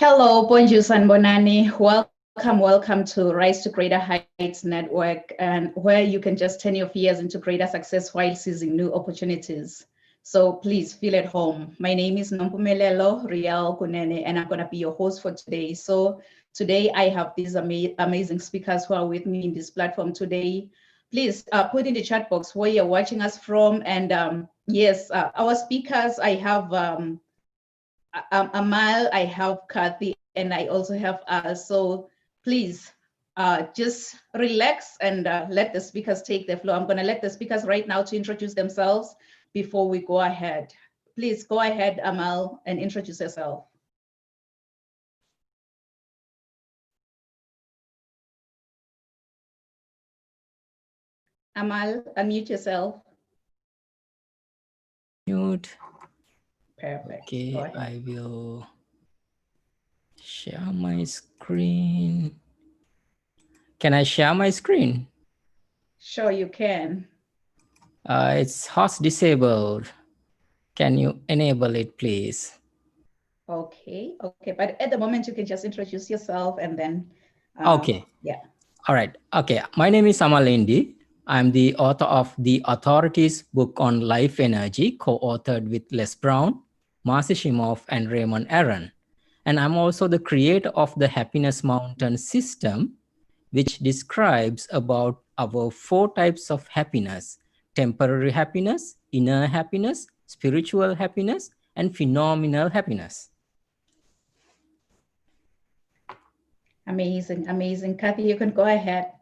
Hello, bonjour, Sanbonani. Welcome to Rise to Greater Heights Network, and where you can just turn your fears into greater success while seizing new opportunities. So please feel at home. My name is Nompumelelo Rial Kunene, and I'm going to be your host for today. So today I have these amazing speakers who are with me in this platform today. Please put in the chat box where you're watching us from. And yes, our speakers, I have Amal, I have Kathy, and I also have so please just relax and let the speakers take the floor. I'm going to let the speakers right now to introduce themselves before we go ahead. Please go ahead, Amal, and introduce yourself. Amal, unmute yourself. Mute. Perfect. Okay, I will share my screen. Can I share my screen? Sure, you can. It's host disabled. Can you enable it, please? Okay, but at the moment you can just introduce yourself and then. Okay. Yeah. All right. Okay. My name is Amal Indi. I'm the author of The Authorities book on life energy, co-authored with Les Brown, Marcy Shimoff, and Raymond Aron. And I'm also the creator of the Happiness Mountain system, which describes about our 4 types of happiness: temporary happiness, inner happiness, spiritual happiness, and phenomenal happiness. Amazing, amazing. Kathy, you can go ahead.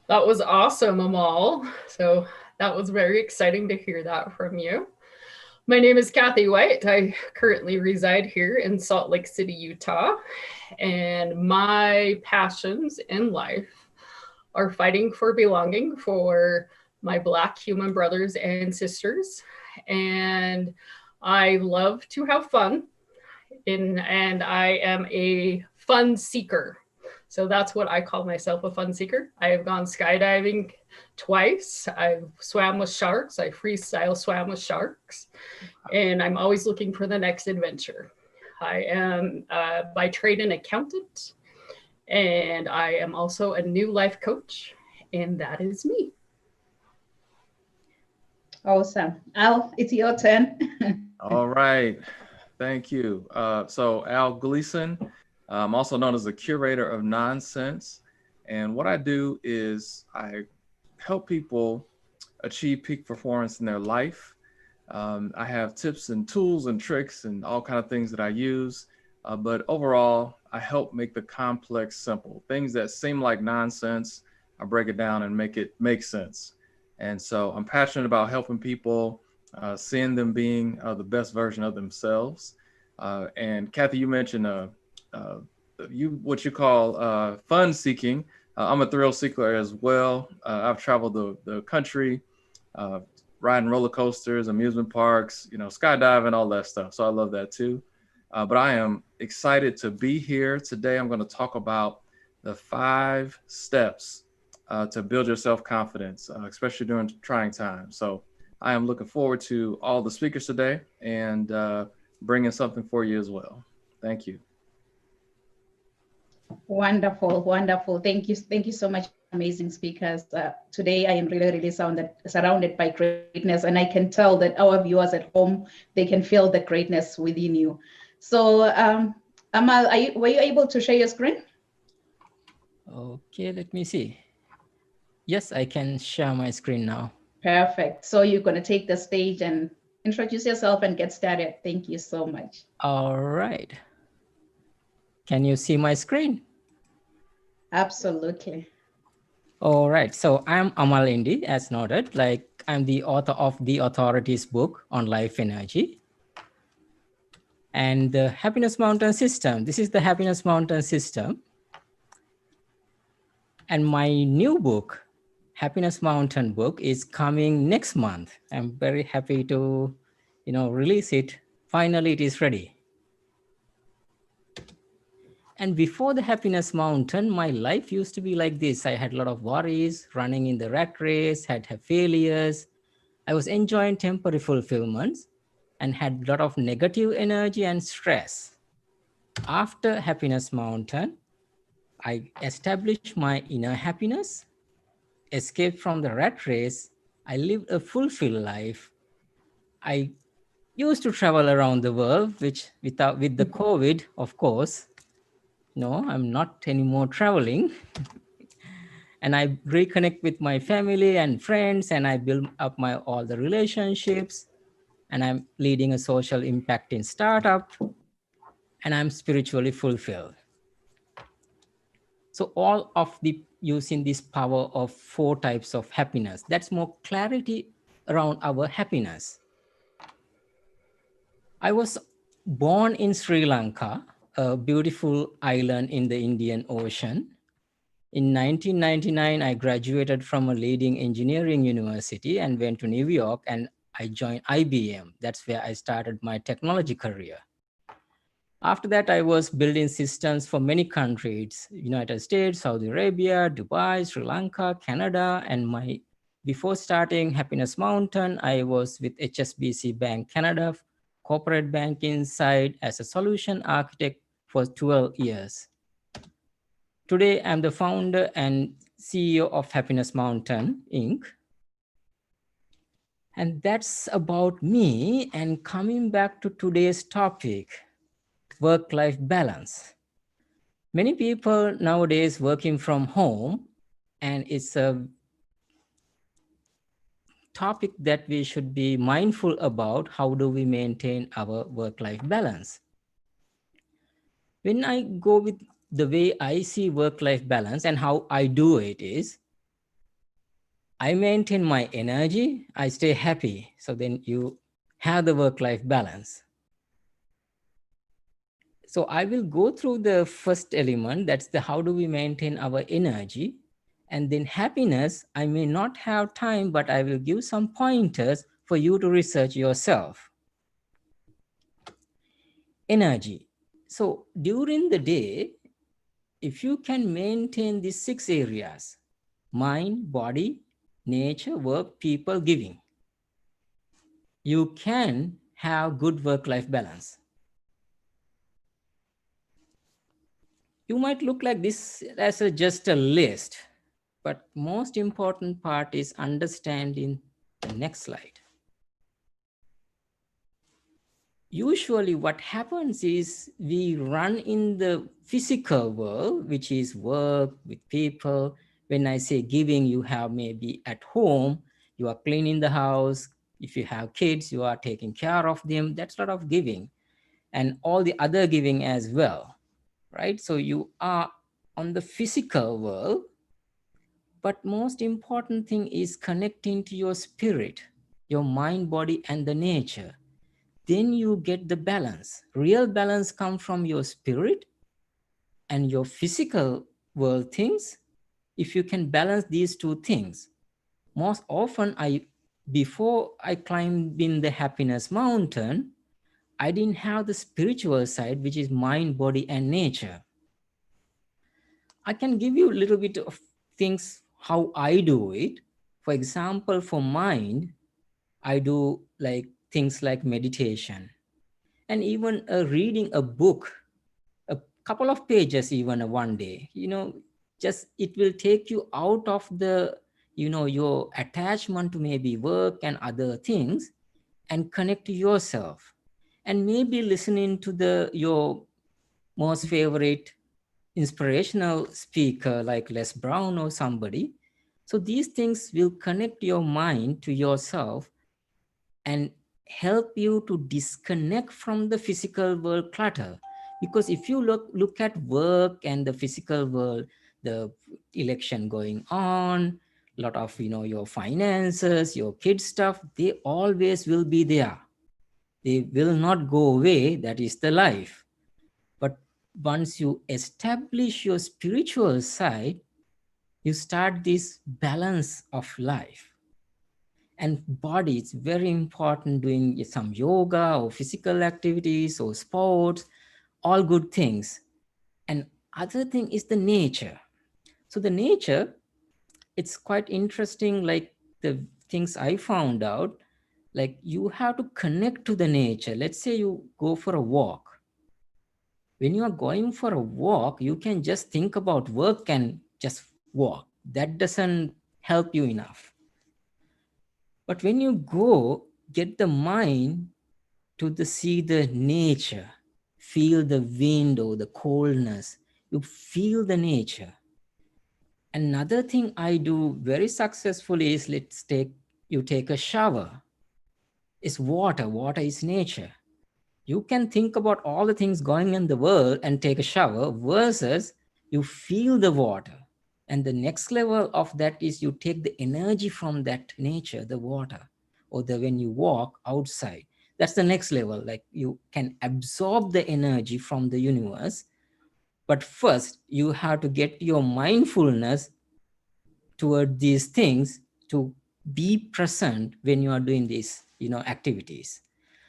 That was awesome, Amal. So that was very exciting to hear that from you. My name is Kathy White. I currently reside here in Salt Lake City, Utah. And my passions in life are fighting for belonging for my Black human brothers and sisters. And I love to have fun. And I am a fun seeker. So that's what I call myself, a fun seeker. I have gone skydiving twice. I've swam with sharks. I freestyle swam with sharks. And I'm always looking for the next adventure. I am by trade an accountant. And I am also a new life coach. And that is me. Awesome. Al, it's your turn. All right. Thank you. So Al Gleason, I'm also known as the curator of nonsense. And what I do is I help people achieve peak performance in their life. I have tips and tools and tricks and all kind of things that I use. But overall, I help make the complex simple. Things that seem like nonsense, I break it down and make it make sense. And so I'm passionate about helping people, seeing them being the best version of themselves. And Kathy, you mentioned what you call fun seeking. I'm a thrill seeker as well. I've traveled the country, riding roller coasters, amusement parks, skydiving, all that stuff. So I love that too. But I am excited to be here today. I'm going to talk about the 5 steps to build your self-confidence, especially during trying times. So I am looking forward to all the speakers today and bringing something for you as well. Thank you. Wonderful, wonderful. Thank you so much, amazing speakers. Today I am really surrounded by greatness, and I can tell that our viewers at home, they can feel the greatness within you. So Amal, were you able to share your screen? Okay, let me see. Yes, I can share my screen now. Perfect. So you're going to take the stage and introduce yourself and get started. Thank you so much. All right. Can you see my screen? Absolutely. All right. So I'm Amal Indi, as noted. I'm the author of The Authorities book on life energy and the Happiness Mountain system. This is the Happiness Mountain system. And my new book, Happiness Mountain book, is coming next month. I'm very happy to, release it. Finally, it is ready. And before the Happiness Mountain, my life used to be like this. I had a lot of worries, running in the rat race, had failures. I was enjoying temporary fulfillments and had a lot of negative energy and stress. After Happiness Mountain, I established my inner happiness, escaped from the rat race. I lived a fulfilled life. I used to travel around the world, which with the COVID, of course, no, I'm not anymore traveling. And I reconnect with my family and friends, and I build up all the relationships, and I'm leading a social impact in startup, and I'm spiritually fulfilled. So all of the using this power of 4 types of happiness, that's more clarity around our happiness. I was born in Sri Lanka, a beautiful island in the Indian Ocean. In 1999, I graduated from a leading engineering university and went to New York, and I joined IBM. That's where I started my technology career. After that, I was building systems for many countries: United States, Saudi Arabia, Dubai, Sri Lanka, Canada. And before starting Happiness Mountain, I was with HSBC Bank Canada, corporate banking side, as a solution architect for 12 years. Today, I'm the founder and CEO of Happiness Mountain, Inc. And that's about me. And coming back to today's topic, work-life balance. Many people nowadays working from home, and it's a topic that we should be mindful about. How do we maintain our work-life balance? When I go with the way I see work-life balance and how I do it is, I maintain my energy, I stay happy. So then you have the work-life balance. So I will go through the first element, that's the how do we maintain our energy. And then happiness, I may not have time, but I will give some pointers for you to research yourself. Energy. So during the day, if you can maintain these 6 areas, mind, body, nature, work, people, giving, you can have good work-life balance. You might look like this as just a list, but most important part is understanding the next slide. Usually what happens is we run in the physical world, which is work with people. When I say giving, you have maybe at home, you are cleaning the house. If you have kids, you are taking care of them. That's a lot of giving, and all the other giving as well, right? So you are on the physical world, but most important thing is connecting to your spirit, your mind, body, and the nature. Then you get the balance. Real balance comes from your spirit and your physical world things. If you can balance these 2 things, most often before I climbed in the Happiness Mountain, I didn't have the spiritual side, which is mind, body, and nature. I can give you a little bit of things, how I do it. For example, for mind, I do like things like meditation, and even reading a book, a couple of pages, even one day, just it will take you out of the, your attachment to maybe work and other things, and connect to yourself. And maybe listening to your most favorite inspirational speaker like Les Brown or somebody. So these things will connect your mind to yourself and help you to disconnect from the physical world clutter. Because if you look at work and the physical world, the election going on, a lot of your finances, your kids stuff, they always will be there. They will not go away. That is the life. But once you establish your spiritual side, you start this balance of life. And body, it's very important, doing some yoga or physical activities or sports, all good things. And other thing is the nature. So the nature, it's quite interesting, like the things I found out, like you have to connect to the nature. Let's say you go for a walk. When you are going for a walk, you can just think about work and just walk. That doesn't help you enough. But when you go, get the mind to see the nature, feel the wind or the coldness, you feel the nature. Another thing I do very successfully is you take a shower. It's water. Water is nature. You can think about all the things going in the world and take a shower versus you feel the water. And the next level of that is you take the energy from that nature, the water, or when you walk outside. That's the next level. Like you can absorb the energy from the universe. But first, you have to get your mindfulness toward these things to be present when you are doing these, activities.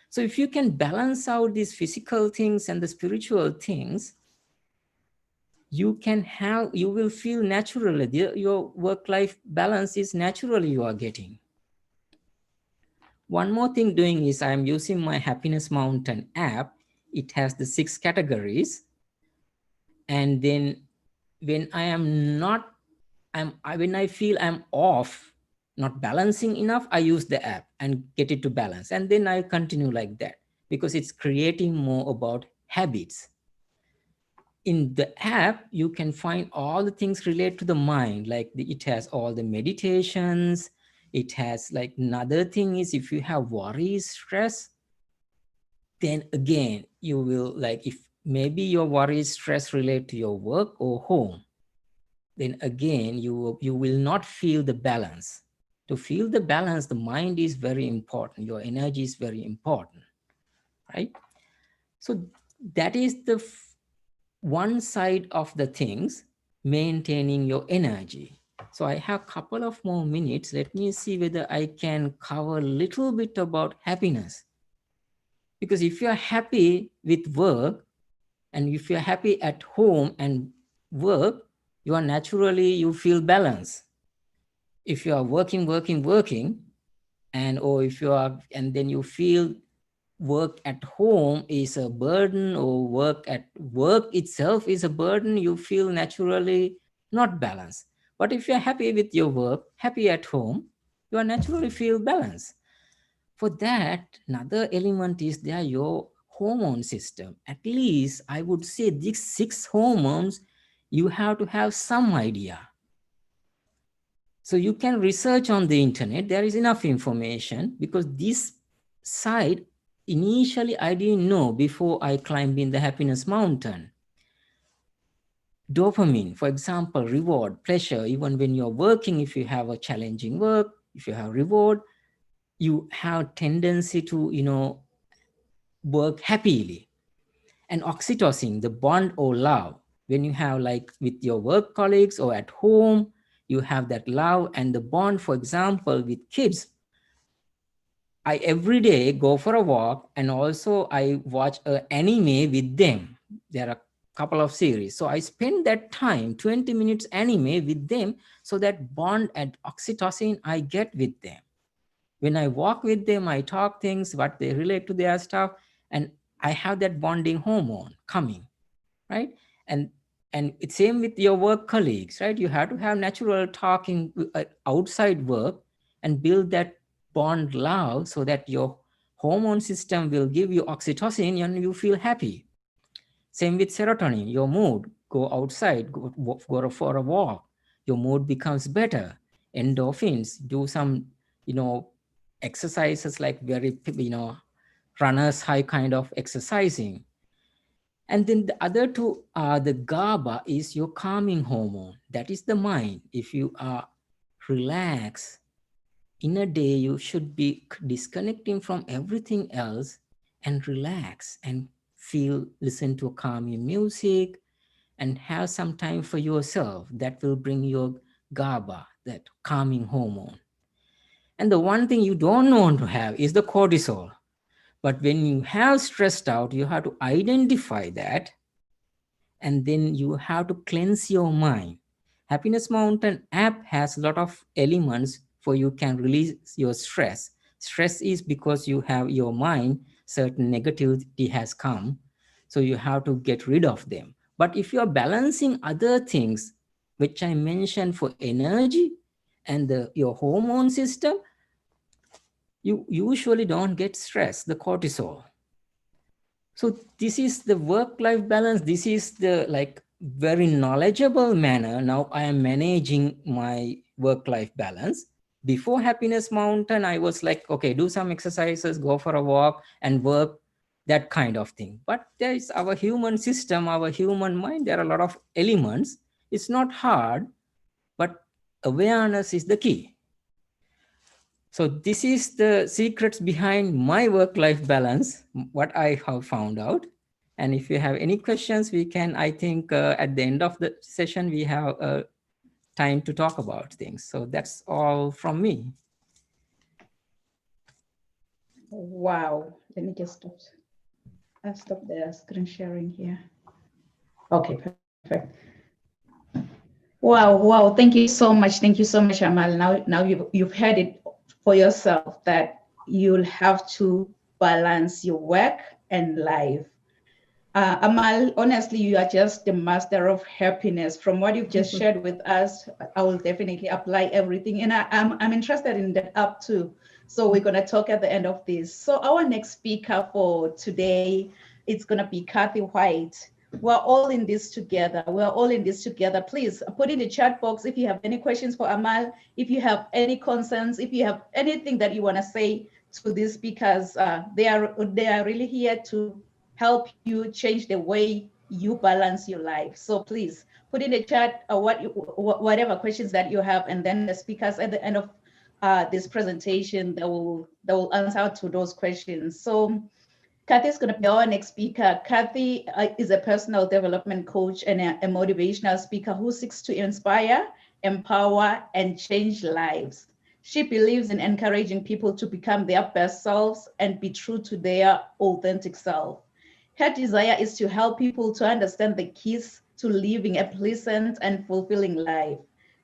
So if you can balance out these physical things and the spiritual things, you will feel naturally, your work-life balance is naturally you are getting. One more thing doing is I'm using my Happiness Mountain app. It has the 6 categories. And then when when I feel I'm off, not balancing enough, I use the app and get it to balance. And then I continue like that because it's creating more about habits. In the app, you can find all the things related to the mind, like it has all the meditations. It has like another thing is if you have worries, stress, then again, you will like if maybe your worries, stress relate to your work or home, then again, you will not feel the balance. To feel the balance, the mind is very important. Your energy is very important, right? So that is the one side of the things, maintaining your energy. So I have a couple of more minutes. Let me see whether I can cover a little bit about happiness. Because if you're happy with work, and if you're happy at home and work, you feel balance. If you are working, and then you feel work at home is a burden or work itself is a burden, you feel naturally not balanced. But if you're happy with your work, happy at home, you are naturally feel balanced. For that, another element is there, your hormone system. At least I would say these 6 hormones, you have to have some idea. So you can research on the internet. There is enough information because this side, initially I didn't know before I climbed in the Happiness Mountain. Dopamine, for example, reward, pleasure, even when you're working, if you have a challenging work, if you have reward, you have tendency to, work happily. And oxytocin, the bond or love, when you have like with your work colleagues or at home, you have that love and the bond. For example, with kids, I every day go for a walk and also I watch an anime with them. There are a couple of series. So I spend that time, 20 minutes anime with them, so that bond and oxytocin I get with them. When I walk with them, I talk things, what they relate to their stuff, and I have that bonding hormone coming, right? And it's same with your work colleagues, right? You have to have natural talking outside work and build that bond love so that your hormone system will give you oxytocin and you feel happy. Same with serotonin, your mood, go outside, go for a walk, your mood becomes better. Endorphins, do some, exercises like very, runner's high kind of exercising. And then the other two are the GABA is your calming hormone. That is the mind. If you are relaxed in a day, you should be disconnecting from everything else and relax and listen to calming music and have some time for yourself. That will bring your GABA, that calming hormone. And the one thing you don't want to have is the cortisol. But when you have stressed out, you have to identify that, and then you have to cleanse your mind. Happiness Mountain app has a lot of elements for you can release your stress. Stress is because you have your mind, certain negativity has come. So you have to get rid of them. But if you're balancing other things, which I mentioned for energy and your hormone system, you usually don't get stress, the cortisol. So this is the work-life balance. This is the very knowledgeable manner. Now I am managing my work-life balance. Before Happiness Mountain, I was like, okay, do some exercises, go for a walk and work, that kind of thing. But there is our human system, our human mind. There are a lot of elements. It's not hard, but awareness is the key. So this is the secrets behind my work-life balance, what I have found out. And if you have any questions, we can, I think at the end of the session, we have time to talk about things. So that's all from me. Wow, let me just stop. I'll stop the screen sharing here. Okay, perfect. Wow, thank you so much. Thank you so much, Amal. Now you've heard it for yourself that you'll have to balance your work and life. Amal, honestly, you are just the master of happiness. From what you've just shared with us, I will definitely apply everything. And I'm interested in that app too. So we're gonna talk at the end of this. So our next speaker for today, it's gonna be Kathy White. We're all in this together. We're all in this together. Please put in the chat box if you have any questions for Amal, if you have any concerns, if you have anything that you wanna say to these speakers. They are really here to help you change the way you balance your life. So please put in the chat whatever questions that you have, and then the speakers at the end of this presentation that will answer to those questions. So Kathy is going to be our next speaker. Kathy is a personal development coach and a motivational speaker who seeks to inspire, empower, and change lives. She believes in encouraging people to become their best selves and be true to their authentic self. Her desire is to help people to understand the keys to living a pleasant and fulfilling life.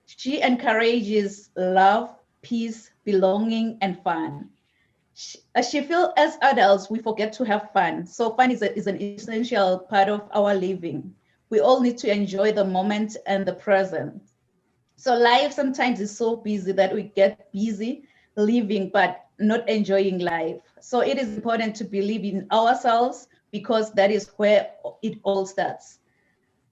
She encourages love, peace, belonging, and fun. She feels as adults, we forget to have fun. So fun is an essential part of our living. We all need to enjoy the moment and the present. So life sometimes is so busy that we get busy living, but not enjoying life. So it is important to believe in ourselves, because that is where it all starts.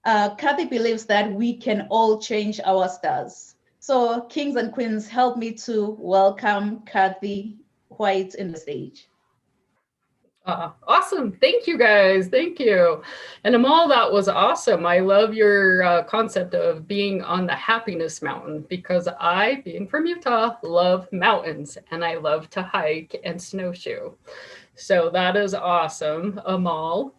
Kathy believes that we can all change our stars. So kings and queens, help me to welcome Kathy White in the stage. Awesome. Thank you, guys. Thank you. And Amal, that was awesome. I love your concept of being on the happiness mountain, because I, being from Utah, love mountains and I love to hike and snowshoe. So that is awesome, Amal.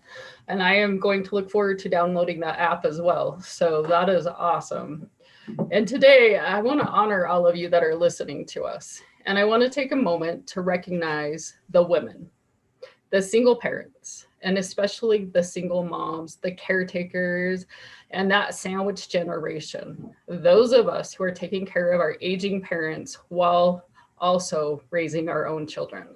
And I am going to look forward to downloading that app as well. So that is awesome. And today I want to honor all of you that are listening to us. And I want to take a moment to recognize the women, the single parents, and especially the single moms, the caretakers, and that sandwich generation. Those of us who are taking care of our aging parents while also raising our own children.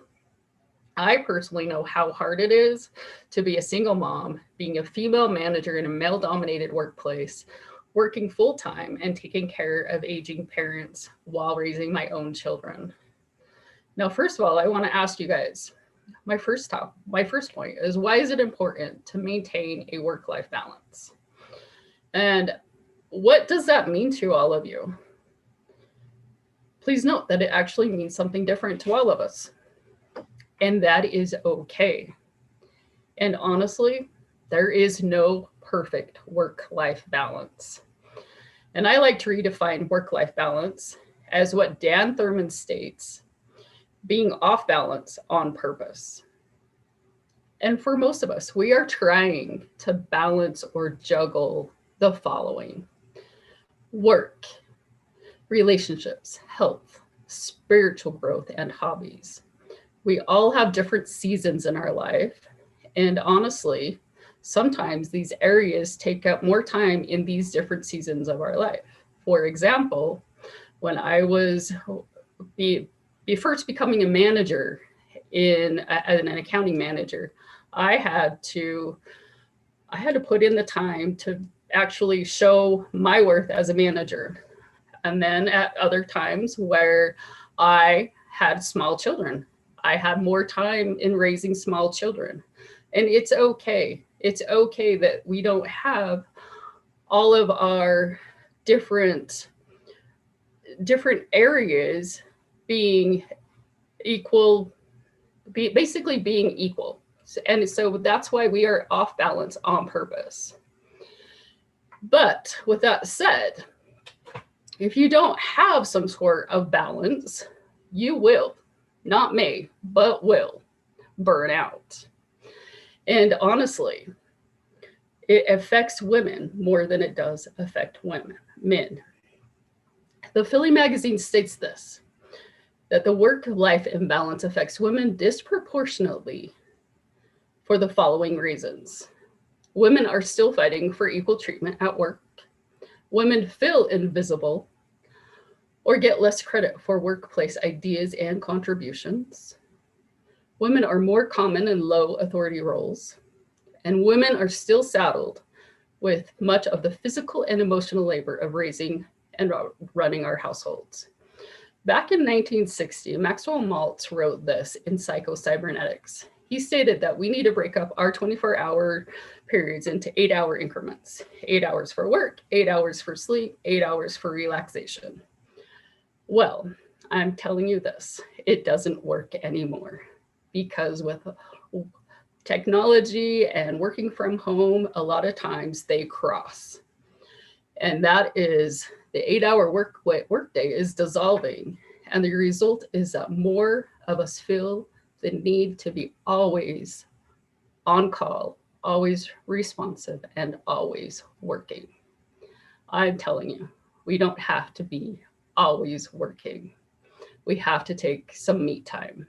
I personally know how hard it is to be a single mom, being a female manager in a male-dominated workplace, working full-time and taking care of aging parents while raising my own children. Now, first of all, I want to ask you guys, my first point is, why is it important to maintain a work-life balance? And what does that mean to all of you? Please note that it actually means something different to all of us. And that is okay. And honestly, there is no perfect work-life balance. And I like to redefine work-life balance as what Dan Thurman states: being off balance on purpose. And for most of us, we are trying to balance or juggle the following: work, relationships, health, spiritual growth, and hobbies. We all have different seasons in our life. And honestly, sometimes these areas take up more time in these different seasons of our life. For example, when I was first becoming a manager as an accounting manager, I had to put in the time to actually show my worth as a manager. And then at other times where I had small children, I had more time in raising small children. And it's okay. It's okay that we don't have all of our different areas being equal, basically being equal. And so that's why we are off balance on purpose. But with that said, if you don't have some sort of balance, you will, not may, but will burn out. And honestly, it affects women more than it does affect men. The Philly magazine states this, that the work-life imbalance affects women disproportionately for the following reasons. Women are still fighting for equal treatment at work. Women feel invisible or get less credit for workplace ideas and contributions. Women are more common in low authority roles, and women are still saddled with much of the physical and emotional labor of raising and running our households. Back in 1960, Maxwell Maltz wrote this in Psycho-Cybernetics. He stated that we need to break up our 24-hour periods into 8-hour increments. 8 hours for work, 8 hours for sleep, 8 hours for relaxation. Well, I'm telling you this, it doesn't work anymore, because with technology and working from home, a lot of times they cross. And that is the 8-hour workday is dissolving. And the result is that more of us feel the need to be always on call, always responsive, and always working. I'm telling you, we don't have to be always working. We have to take some me time.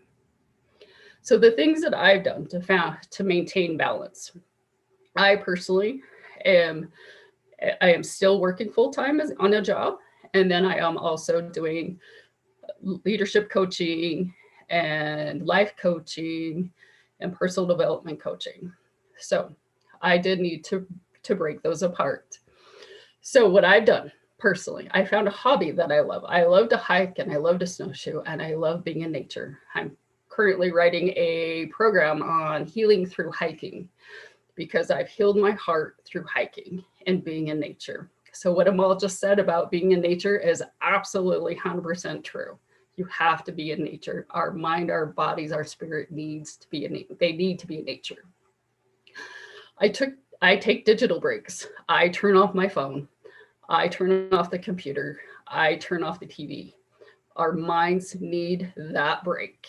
So the things that I've done to maintain balance, I personally am still working full-time on a job. And then I am also doing leadership coaching and life coaching and personal development coaching. So I did need to break those apart. So what I've done personally, I found a hobby that I love. I love to hike and I love to snowshoe and I love being in nature. I'm currently writing a program on healing through hiking because I've healed my heart through hiking and being in nature. So what Amal just said about being in nature is absolutely 100% true. You have to be in nature. Our mind, our bodies, our spirit needs to be they need to be in nature. I take digital breaks. I turn off my phone. I turn off the computer. I turn off the TV. Our minds need that break.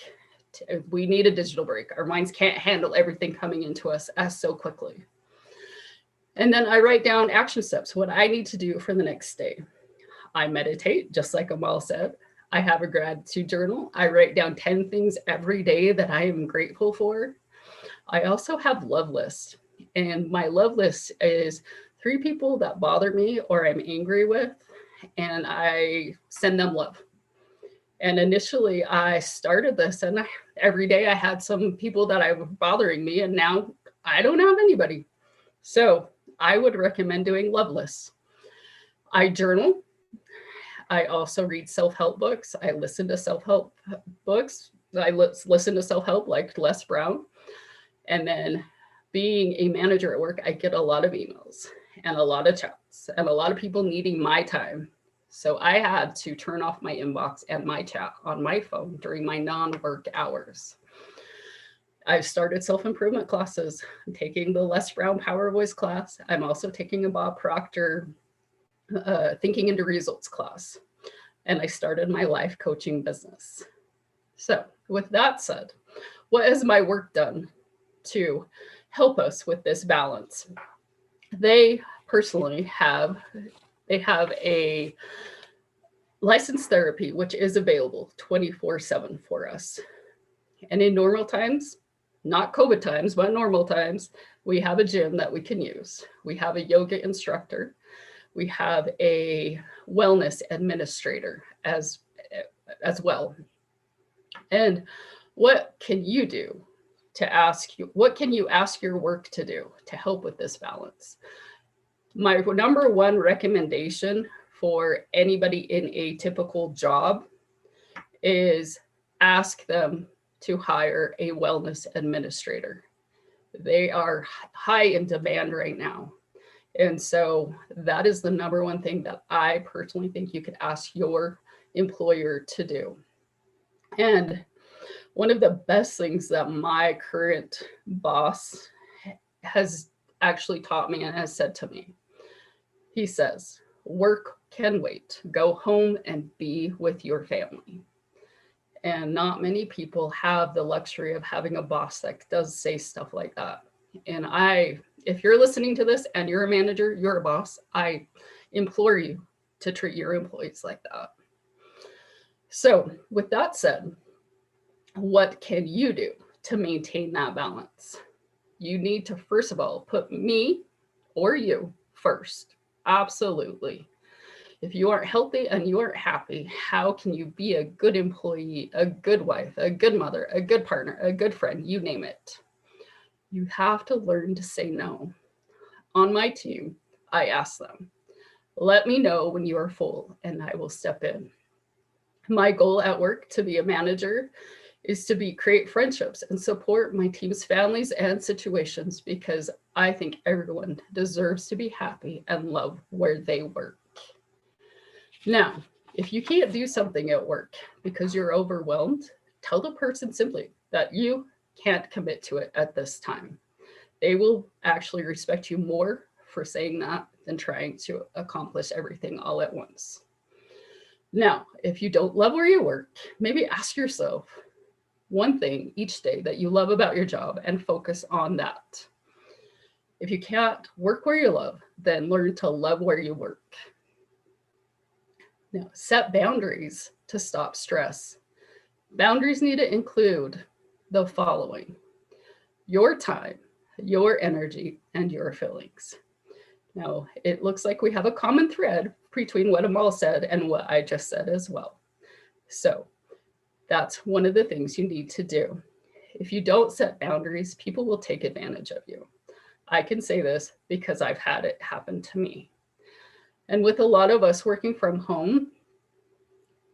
We need a digital break. Our minds can't handle everything coming into us so quickly. And then I write down action steps, what I need to do for the next day. I meditate, just like Amal said. I have a gratitude journal. I write down 10 things every day that I am grateful for. I also have love lists. And my love list is 3 people that bother me or I'm angry with, and I send them love. And initially I started this and every day I had some people that were bothering me, and now I don't have anybody. So I would recommend doing love lists. I journal. I also read self-help books. I listen to self-help books. I listen to self-help like Les Brown. And then being a manager at work, I get a lot of emails and a lot of chats and a lot of people needing my time. So I had to turn off my inbox and my chat on my phone during my non-work hours. I've started self-improvement classes. I'm taking the Les Brown Power Voice class. I'm also taking a Bob Proctor Thinking into Results class. And I started my life coaching business. So with that said, what has my work done to help us with this balance? They personally have a licensed therapy, which is available 24/7 for us. And in normal times, not COVID times, but normal times, we have a gym that we can use. We have a yoga instructor. We have a wellness administrator as as well. And what can you do to ask you, what can you ask your work to do to help with this balance? My number one recommendation for anybody in a typical job is ask them to hire a wellness administrator. They are high in demand right now. And so that is the number one thing that I personally think you could ask your employer to do. And one of the best things that my current boss has actually taught me and has said to me, he says, work can wait. Go home and be with your family. And not many people have the luxury of having a boss that does say stuff like that. And if you're listening to this and you're a manager, you're a boss, I implore you to treat your employees like that. So with that said, what can you do to maintain that balance? You need to, first of all, put me or you first. Absolutely. If you aren't healthy and you aren't happy, how can you be a good employee, a good wife, a good mother, a good partner, a good friend, you name it? You have to learn to say no. On my team, I ask them, let me know when you are full and I will step in. My goal at work to be a manager is to create friendships and support my team's families and situations, because I think everyone deserves to be happy and love where they work. Now, if you can't do something at work because you're overwhelmed, tell the person simply that you can't commit to it at this time. They will actually respect you more for saying that than trying to accomplish everything all at once. Now, if you don't love where you work, maybe ask yourself one thing each day that you love about your job and focus on that. If you can't work where you love, then learn to love where you work. Now, set boundaries to stop stress. Boundaries need to include the following: your time, your energy, and your feelings. Now, it looks like we have a common thread between what Amal said and what I just said as well. So that's one of the things you need to do. If you don't set boundaries, people will take advantage of you. I can say this because I've had it happen to me. And with a lot of us working from home,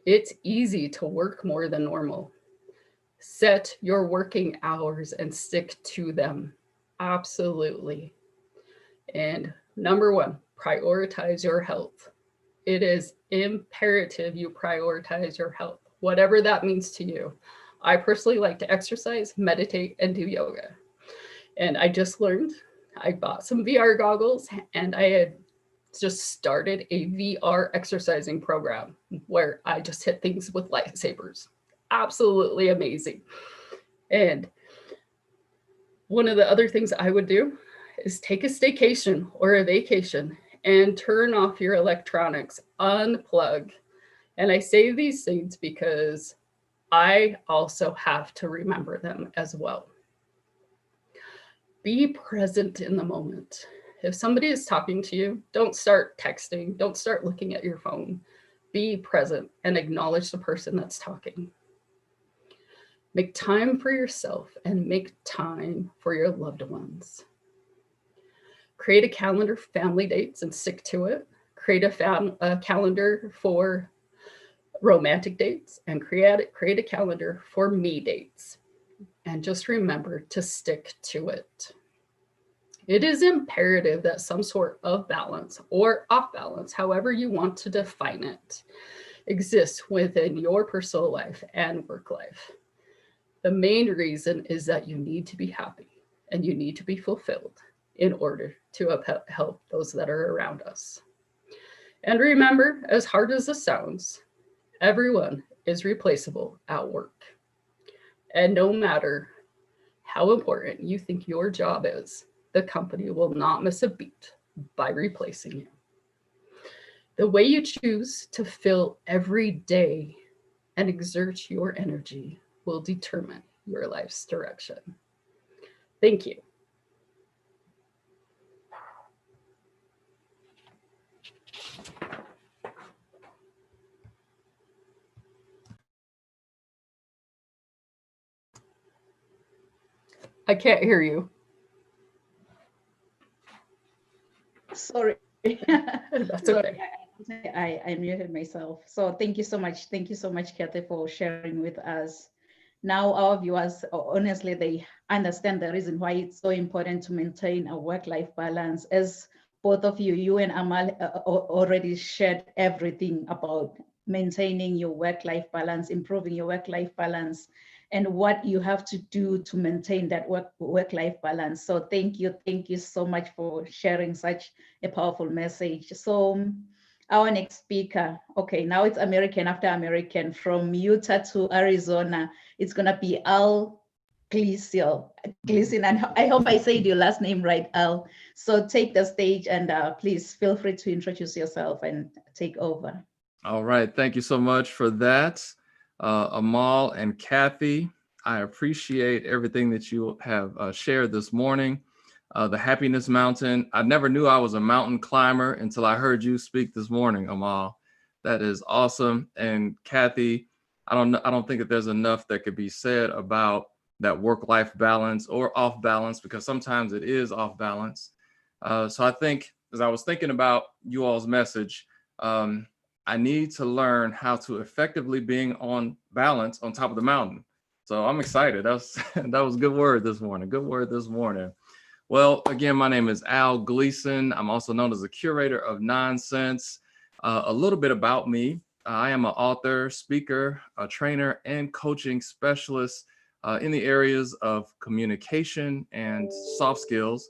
it's easy to work more than normal. Set your working hours and stick to them. Absolutely. And number one, prioritize your health. It is imperative you prioritize your health, whatever that means to you. I personally like to exercise, meditate, and do yoga. And I just learned, I bought some VR goggles and I had just started a VR exercising program where I just hit things with lightsabers. Absolutely amazing. And one of the other things I would do is take a staycation or a vacation and turn off your electronics, unplug. And I say these things because I also have to remember them as well. Be present in the moment. If somebody is talking to you, don't start texting, don't start looking at your phone. Be present and acknowledge the person that's talking. Make time for yourself and make time for your loved ones. Create a calendar for family dates and stick to it. Create a calendar for romantic dates and create a calendar for me dates. And just remember to stick to it. It is imperative that some sort of balance or off balance, however you want to define it, exists within your personal life and work life. The main reason is that you need to be happy and you need to be fulfilled in order to help those that are around us. And remember, as hard as this sounds, everyone is replaceable at work. And no matter how important you think your job is, the company will not miss a beat by replacing you. The way you choose to fill every day and exert your energy will determine your life's direction. Thank you. I can't hear you. Sorry. That's Sorry, okay. I muted myself. So thank you so much. Thank you so much, Kathy, for sharing with us. Now our viewers, honestly, they understand the reason why it's so important to maintain a work-life balance. As both of you, you and Amal already shared everything about maintaining your work-life balance, improving your work-life balance, and what you have to do to maintain that work-life balance. So thank you so much for sharing such a powerful message. So our next speaker, okay, now it's American after American, from Utah to Arizona. It's gonna be Al Gleason, and I hope I said your last name right, Al. So take the stage and please feel free to introduce yourself and take over. All right, thank you so much for that, Amal and Kathy. I appreciate everything that you have shared this morning. The Happiness Mountain. I never knew I was a mountain climber until I heard you speak this morning, Amal. That is awesome. And Kathy, I don't think that there's enough that could be said about that work-life balance or off balance, because sometimes it is off balance. So I think as I was thinking about you all's message, I need to learn how to effectively being on balance on top of the mountain. So I'm excited. That was a good word this morning. Good word this morning. Well, again, my name is Al Gleason. I'm also known as the curator of Nonsense. A little bit about me. I am an author, speaker, a trainer, and coaching specialist in the areas of communication and soft skills.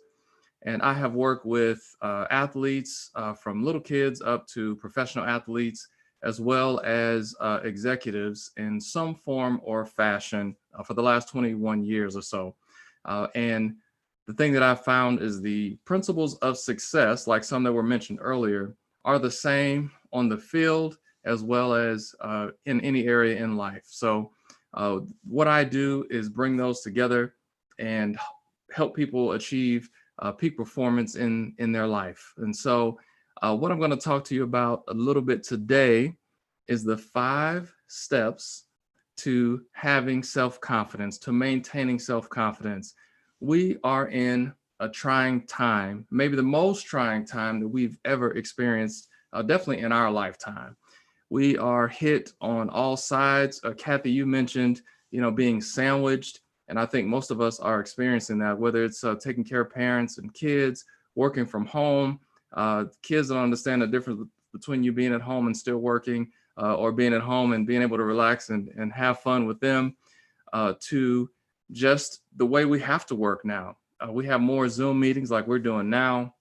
And I have worked with athletes from little kids up to professional athletes, as well as executives in some form or fashion for the last 21 years or so. And the thing that I found is the principles of success, like some that were mentioned earlier, are the same on the field as well as in any area in life. So what I do is bring those together and help people achieve peak performance in their life. And so what I'm going to talk to you about a little bit today is the 5 steps to having self-confidence, to maintaining self-confidence. We are in a trying time, maybe the most trying time that we've ever experienced, definitely in our lifetime. We are hit on all sides. Kathy, you mentioned, being sandwiched. And I think most of us are experiencing that, whether it's taking care of parents and kids, working from home. Kids don't understand the difference between you being at home and still working, or being at home and being able to relax and have fun with them, to just the way we have to work now. We have more Zoom meetings like we're doing now.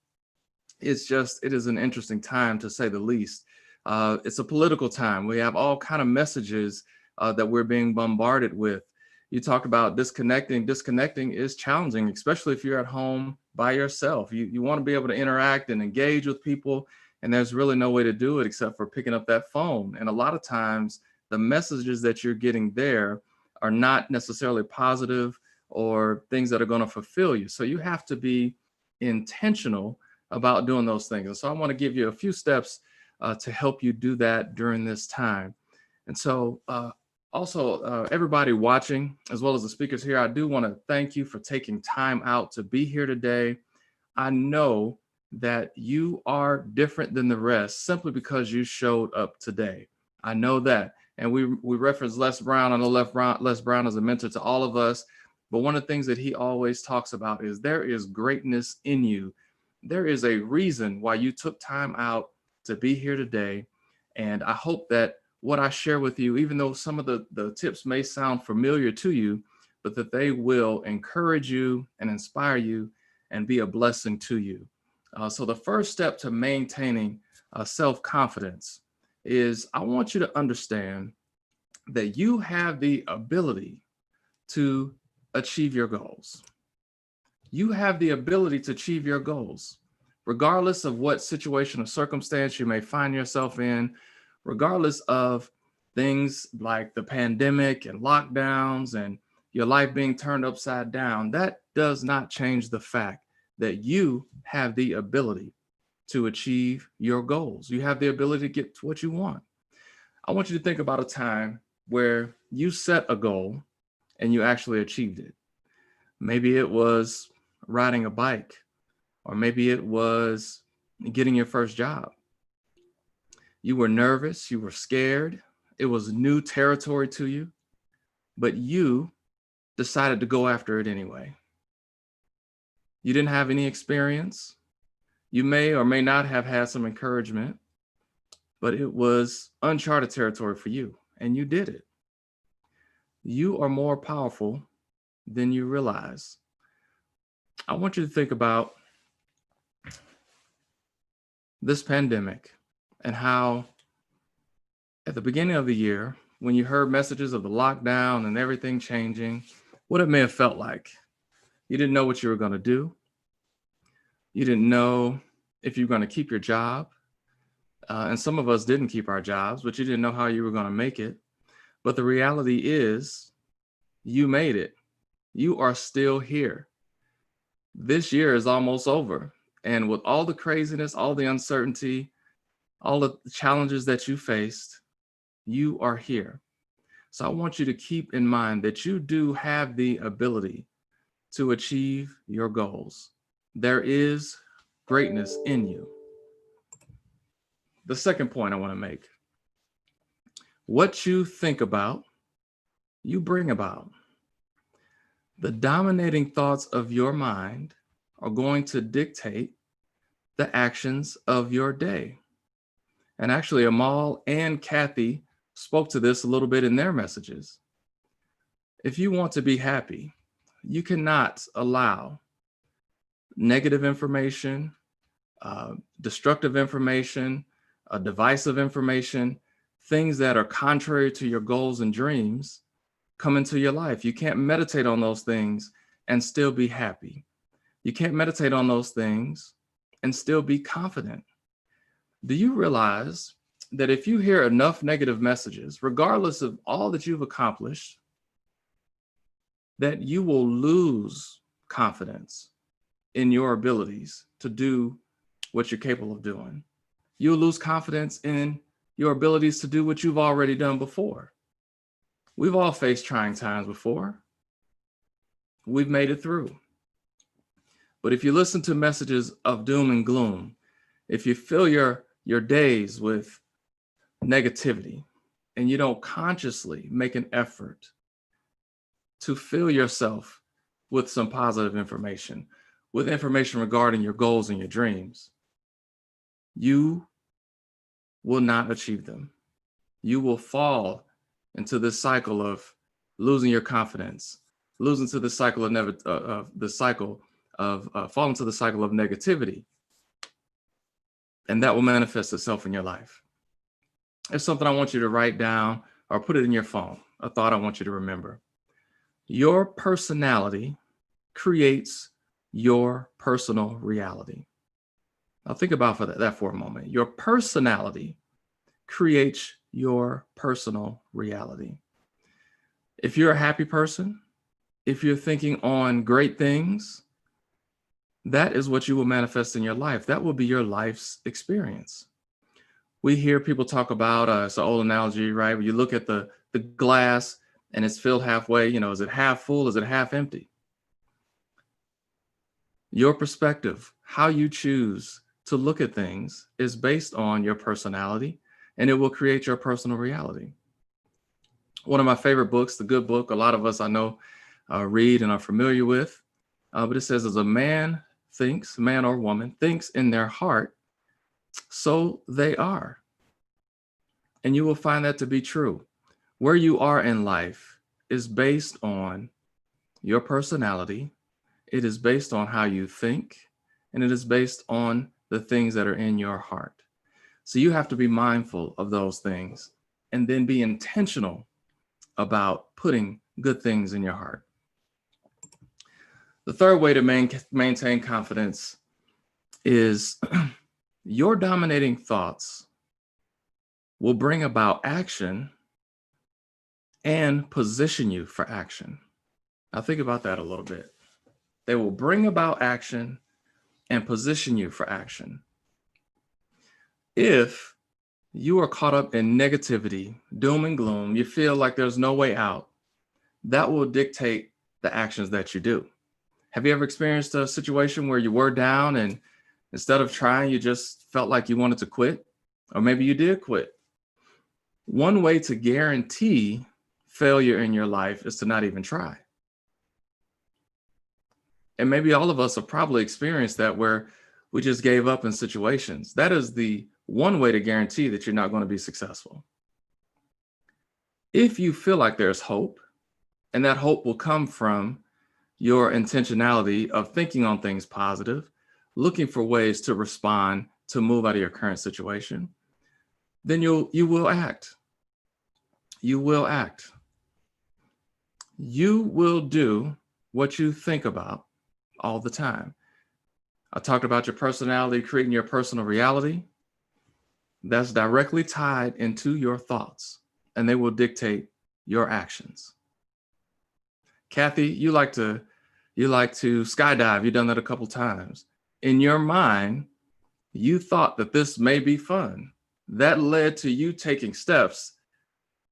It is an interesting time, to say the least. It's a political time. We have all kind of messages that we're being bombarded with. You talked about disconnecting. Disconnecting is challenging, especially if you're at home by yourself. You want to be able to interact and engage with people, and there's really no way to do it except for picking up that phone. And a lot of times, the messages that you're getting there are not necessarily positive or things that are going to fulfill you. So you have to be intentional about doing those things. And so I want to give you a few steps to help you do that during this time. And so also, everybody watching, as well as the speakers here, I do want to thank you for taking time out to be here today. I know that you are different than the rest simply because you showed up today. I know that. And we reference Les Brown. I know Les Brown is a mentor to all of us. But one of the things that he always talks about is there is greatness in you. There is a reason why you took time out to be here today. And I hope that what I share with you, even though some of the tips may sound familiar to you, but that they will encourage you and inspire you and be a blessing to you. So the first step to maintaining self-confidence is I want you to understand that you have the ability to achieve your goals. You have the ability to achieve your goals, regardless of what situation or circumstance you may find yourself in, regardless of things like the pandemic and lockdowns and your life being turned upside down. That does not change the fact that you have the ability to achieve your goals. You have the ability to get to what you want. I want you to think about a time where you set a goal and you actually achieved it. Maybe it was riding a bike, or maybe it was getting your first job. You were nervous, you were scared, it was new territory to you, but you decided to go after it anyway. You didn't have any experience. You may or may not have had some encouragement, but it was uncharted territory for you, and you did it. You are more powerful than you realize. I want you to think about this pandemic and how at the beginning of the year, when you heard messages of the lockdown and everything changing, what it may have felt like. You didn't know what you were going to do. You didn't know if you were going to keep your job. And some of us didn't keep our jobs, but you didn't know how you were going to make it. But the reality is, you made it. You are still here. This year is almost over. And with all the craziness, all the uncertainty, all the challenges that you faced, you are here. So I want you to keep in mind that you do have the ability to achieve your goals. There is greatness in you. The second point I want to make: what you think about, you bring about. The dominating thoughts of your mind are going to dictate the actions of your day. And actually, Amal and Kathy spoke to this a little bit in their messages. If you want to be happy, you cannot allow negative information, destructive information, divisive information, things that are contrary to your goals and dreams come into your life. You can't meditate on those things and still be happy. You can't meditate on those things and still be confident. Do you realize that if you hear enough negative messages, regardless of all that you've accomplished, that you will lose confidence in your abilities to do what you're capable of doing? You'll lose confidence in your abilities to do what you've already done before. We've all faced trying times before. We've made it through. But if you listen to messages of doom and gloom, if you fill your days with negativity and you don't consciously make an effort to fill yourself with some positive information, with information regarding your goals and your dreams, you will not achieve them. You will fall into this cycle of losing your confidence, losing to the cycle of fall into the cycle of negativity, and that will manifest itself in your life. It's something I want you to write down or put it in your phone, a thought I want you to remember. Your personality creates your personal reality. Now think about that for a moment. Your personality creates your personal reality. If you're a happy person, if you're thinking on great things, that is what you will manifest in your life. That will be your life's experience. We hear people talk about, it's an old analogy, right? When you look at the glass and it's filled halfway, is it half full? Is it half empty? Your perspective, how you choose to look at things, is based on your personality, and it will create your personal reality. One of my favorite books, The Good Book, a lot of us I know read and are familiar with, but it says, as a man or woman thinks in their heart, so they are. And you will find that to be true. Where you are in life is based on your personality. It is based on how you think, and it is based on the things that are in your heart. So you have to be mindful of those things and then be intentional about putting good things in your heart. The third way to maintain confidence is your dominating thoughts will bring about action and position you for action. Now think about that a little bit. They will bring about action and position you for action. If you are caught up in negativity, doom and gloom, you feel like there's no way out, that will dictate the actions that you do. Have you ever experienced a situation where you were down and instead of trying, you just felt like you wanted to quit? Or maybe you did quit. One way to guarantee failure in your life is to not even try. And maybe all of us have probably experienced that, where we just gave up in situations. That is the one way to guarantee that you're not going to be successful. If you feel like there's hope, and that hope will come from your intentionality of thinking on things positive, looking for ways to respond, to move out of your current situation, then you will act. You will act. You will do what you think about all the time. I talked about your personality creating your personal reality. That's directly tied into your thoughts, and they will dictate your actions. Kathy, you like to skydive. You've done that a couple times. In your mind, you thought that this may be fun. That led to you taking steps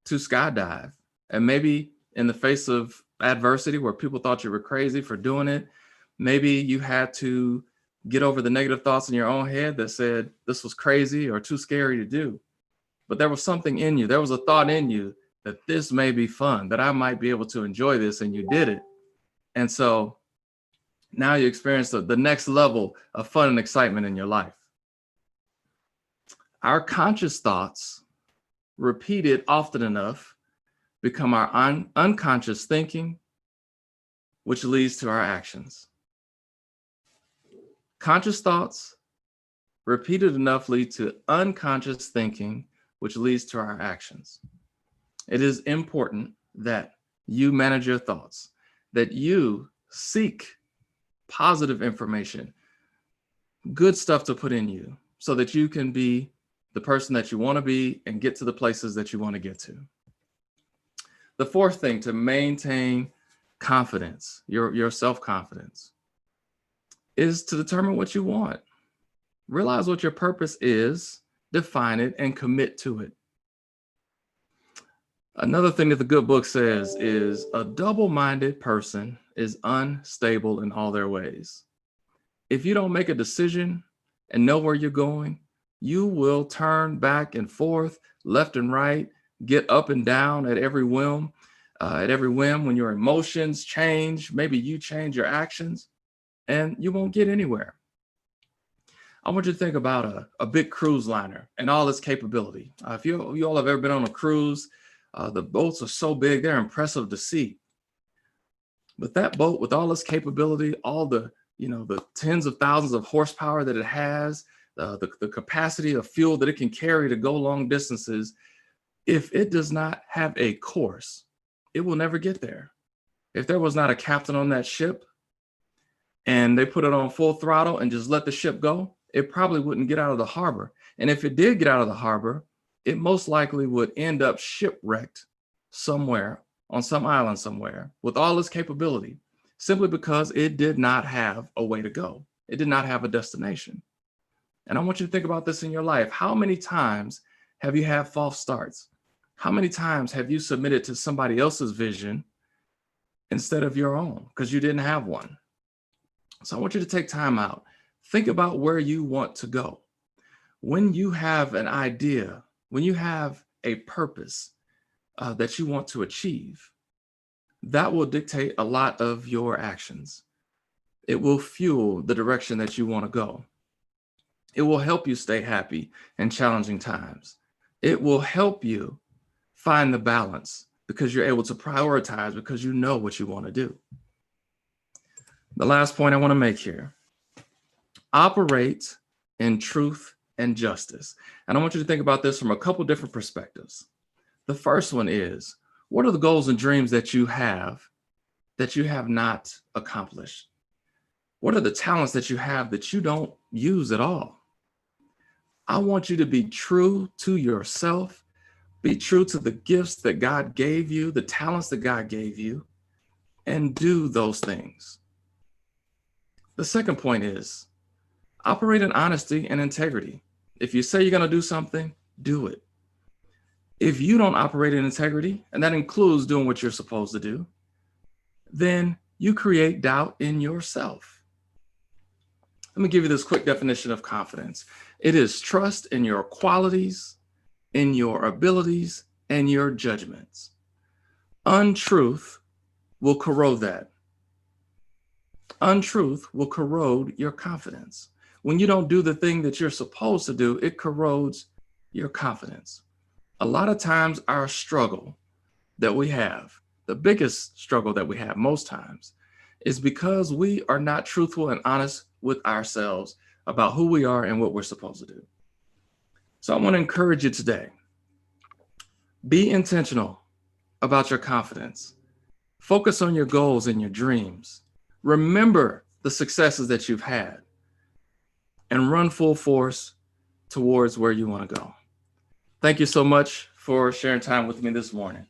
to skydive. And maybe in the face of adversity where people thought you were crazy for doing it, maybe you had to get over the negative thoughts in your own head that said this was crazy or too scary to do. But there was something in you. There was a thought in you that this may be fun, that I might be able to enjoy this, and you did it. And so now you experience the next level of fun and excitement in your life. Our conscious thoughts, repeated often enough, become our unconscious thinking, which leads to our actions. Conscious thoughts, repeated enough, lead to unconscious thinking, which leads to our actions. It is important that you manage your thoughts, that you seek positive information, good stuff to put in you, so that you can be the person that you want to be and get to the places that you want to get to. The fourth thing to maintain confidence, your self-confidence, is to determine what you want. Realize what your purpose is, define it, and commit to it. Another thing that the good book says is a double-minded person is unstable in all their ways. If you don't make a decision and know where you're going, you will turn back and forth, left and right, get up and down at every whim when your emotions change. Maybe you change your actions and you won't get anywhere. I want you to think about a big cruise liner and all its capability. If you all have ever been on a cruise, the boats are so big, they're impressive to see. But that boat, with all its capability, all the tens of thousands of horsepower that it has, the capacity of fuel that it can carry to go long distances, if it does not have a course, it will never get there. If there was not a captain on that ship and they put it on full throttle and just let the ship go, it probably wouldn't get out of the harbor. And if it did get out of the harbor, it most likely would end up shipwrecked somewhere on some island somewhere with all its capability, simply because it did not have a way to go. It did not have a destination. And I want you to think about this in your life. How many times have you had false starts? How many times have you submitted to somebody else's vision instead of your own because you didn't have one? So I want you to take time out. Think about where you want to go. When you have an idea, when you have a purpose that you want to achieve, that will dictate a lot of your actions. It will fuel the direction that you want to go. It will help you stay happy in challenging times. It will help you find the balance because you're able to prioritize because you know what you want to do. The last point I want to make here: operate in truth and justice. And I want you to think about this from a couple different perspectives. The first one is, what are the goals and dreams that you have not accomplished? What are the talents that you have that you don't use at all? I want you to be true to yourself, be true to the gifts that God gave you, the talents that God gave you, and do those things. The second point is, operate in honesty and integrity. If you say you're going to do something, do it. If you don't operate in integrity, and that includes doing what you're supposed to do, then you create doubt in yourself. Let me give you this quick definition of confidence. It is trust in your qualities, in your abilities, and your judgments. Untruth will corrode that. Untruth will corrode your confidence. When you don't do the thing that you're supposed to do, it corrodes your confidence. A lot of times our struggle that we have, the biggest struggle that we have most times, is because we are not truthful and honest with ourselves about who we are and what we're supposed to do. So I want to encourage you today. Be intentional about your confidence. Focus on your goals and your dreams. Remember the successes that you've had and run full force towards where you want to go. Thank you so much for sharing time with me this morning.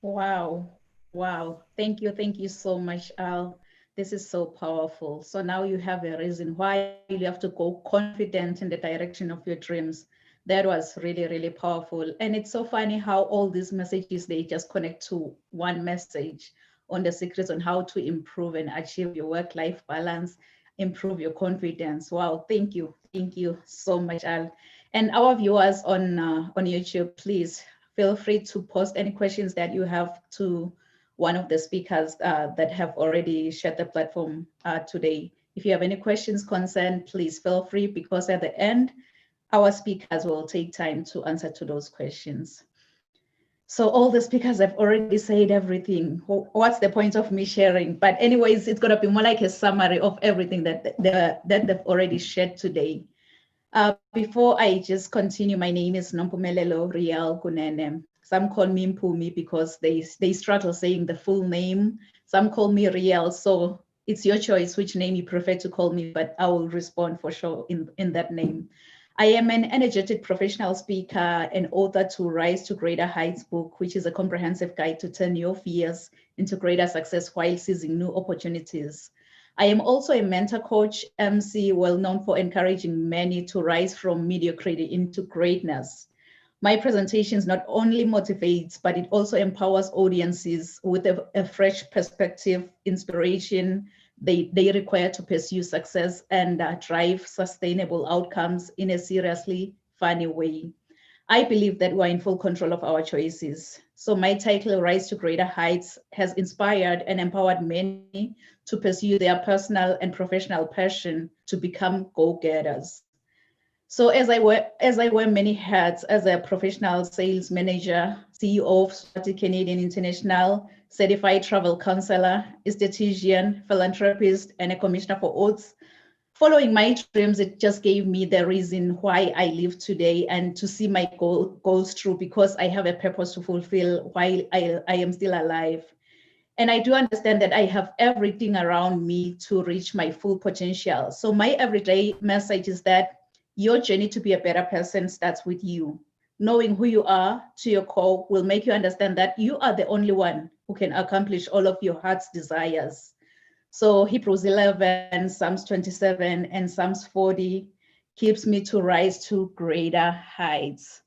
Wow. Wow. Thank you so much, Al. This is so powerful. So now you have a reason why you have to go confident in the direction of your dreams. That was really, really powerful. And it's so funny how all these messages, they just connect to one message on the secrets on how to improve and achieve your work-life balance, improve your confidence. Wow, thank you so much, Al. And our viewers on YouTube, please feel free to post any questions that you have to one of the speakers that have already shared the platform today. If you have any questions, concern, please feel free, because at the end, our speakers will take time to answer to those questions. So all the speakers have already said everything. What's the point of me sharing? But anyways, it's gonna be more like a summary of everything that they've already shared today. Before I just continue, my name is Nompumelelo Riel Kunene. Some call me Mpumi because they struggle saying the full name. Some call me Riel, so it's your choice which name you prefer to call me, but I will respond for sure in that name. I am an energetic professional speaker and author to Rise to Greater Heights book, which is a comprehensive guide to turn your fears into greater success while seizing new opportunities. I am also a mentor coach, MC, well known for encouraging many to rise from mediocrity into greatness. My presentations not only motivates, but it also empowers audiences with a fresh perspective, inspiration, they require to pursue success and drive sustainable outcomes in a seriously funny way. I believe that we're in full control of our choices. So my title, Rise to Greater Heights, has inspired and empowered many to pursue their personal and professional passion to become go-getters. So as I wear many hats as a professional sales manager, CEO of Swati Canadian International, certified travel counselor, esthetician, philanthropist, and a commissioner for oaths, following my dreams, it just gave me the reason why I live today and to see my goals through, because I have a purpose to fulfill while I am still alive. And I do understand that I have everything around me to reach my full potential. So my everyday message is that your journey to be a better person starts with you. Knowing who you are to your core will make you understand that you are the only one who can accomplish all of your heart's desires. So Hebrews 11, Psalms 27, and Psalms 40 keeps me to rise to greater heights.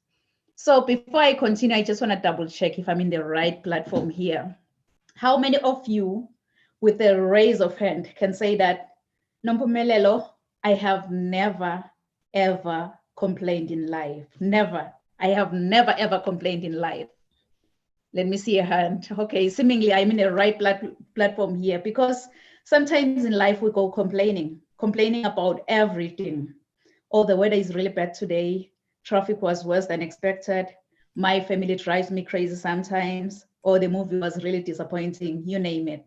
So before I continue, I just want to double check if I'm in the right platform here. How many of you, with a raise of hand, can say that, Nompumelelo, I have never, ever complained in life? Never. I have never, ever complained in life. Let me see a hand. Okay, seemingly I'm in the right platform here, because sometimes in life we go complaining about everything. Oh, the weather is really bad today. Traffic was worse than expected. My family drives me crazy sometimes. Or the movie was really disappointing, you name it.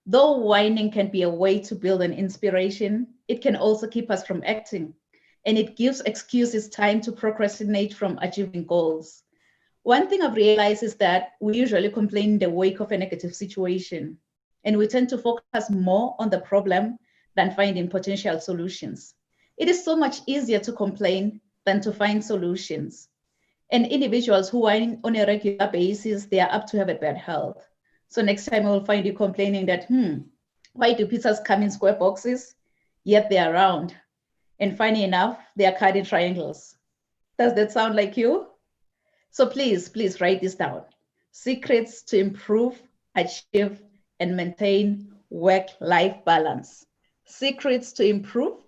Though whining can be a way to build an inspiration, it can also keep us from acting. And it gives excuses time to procrastinate from achieving goals. One thing I've realized is that we usually complain in the wake of a negative situation, and we tend to focus more on the problem than finding potential solutions. It is so much easier to complain than to find solutions. And individuals who whine on a regular basis, they are apt to have a bad health. So next time we'll find you complaining that, why do pizzas come in square boxes? Yet they are round. And funny enough, they are cut in triangles. Does that sound like you? So please write this down. Secrets to improve, achieve, and maintain work-life balance. Secrets to improve,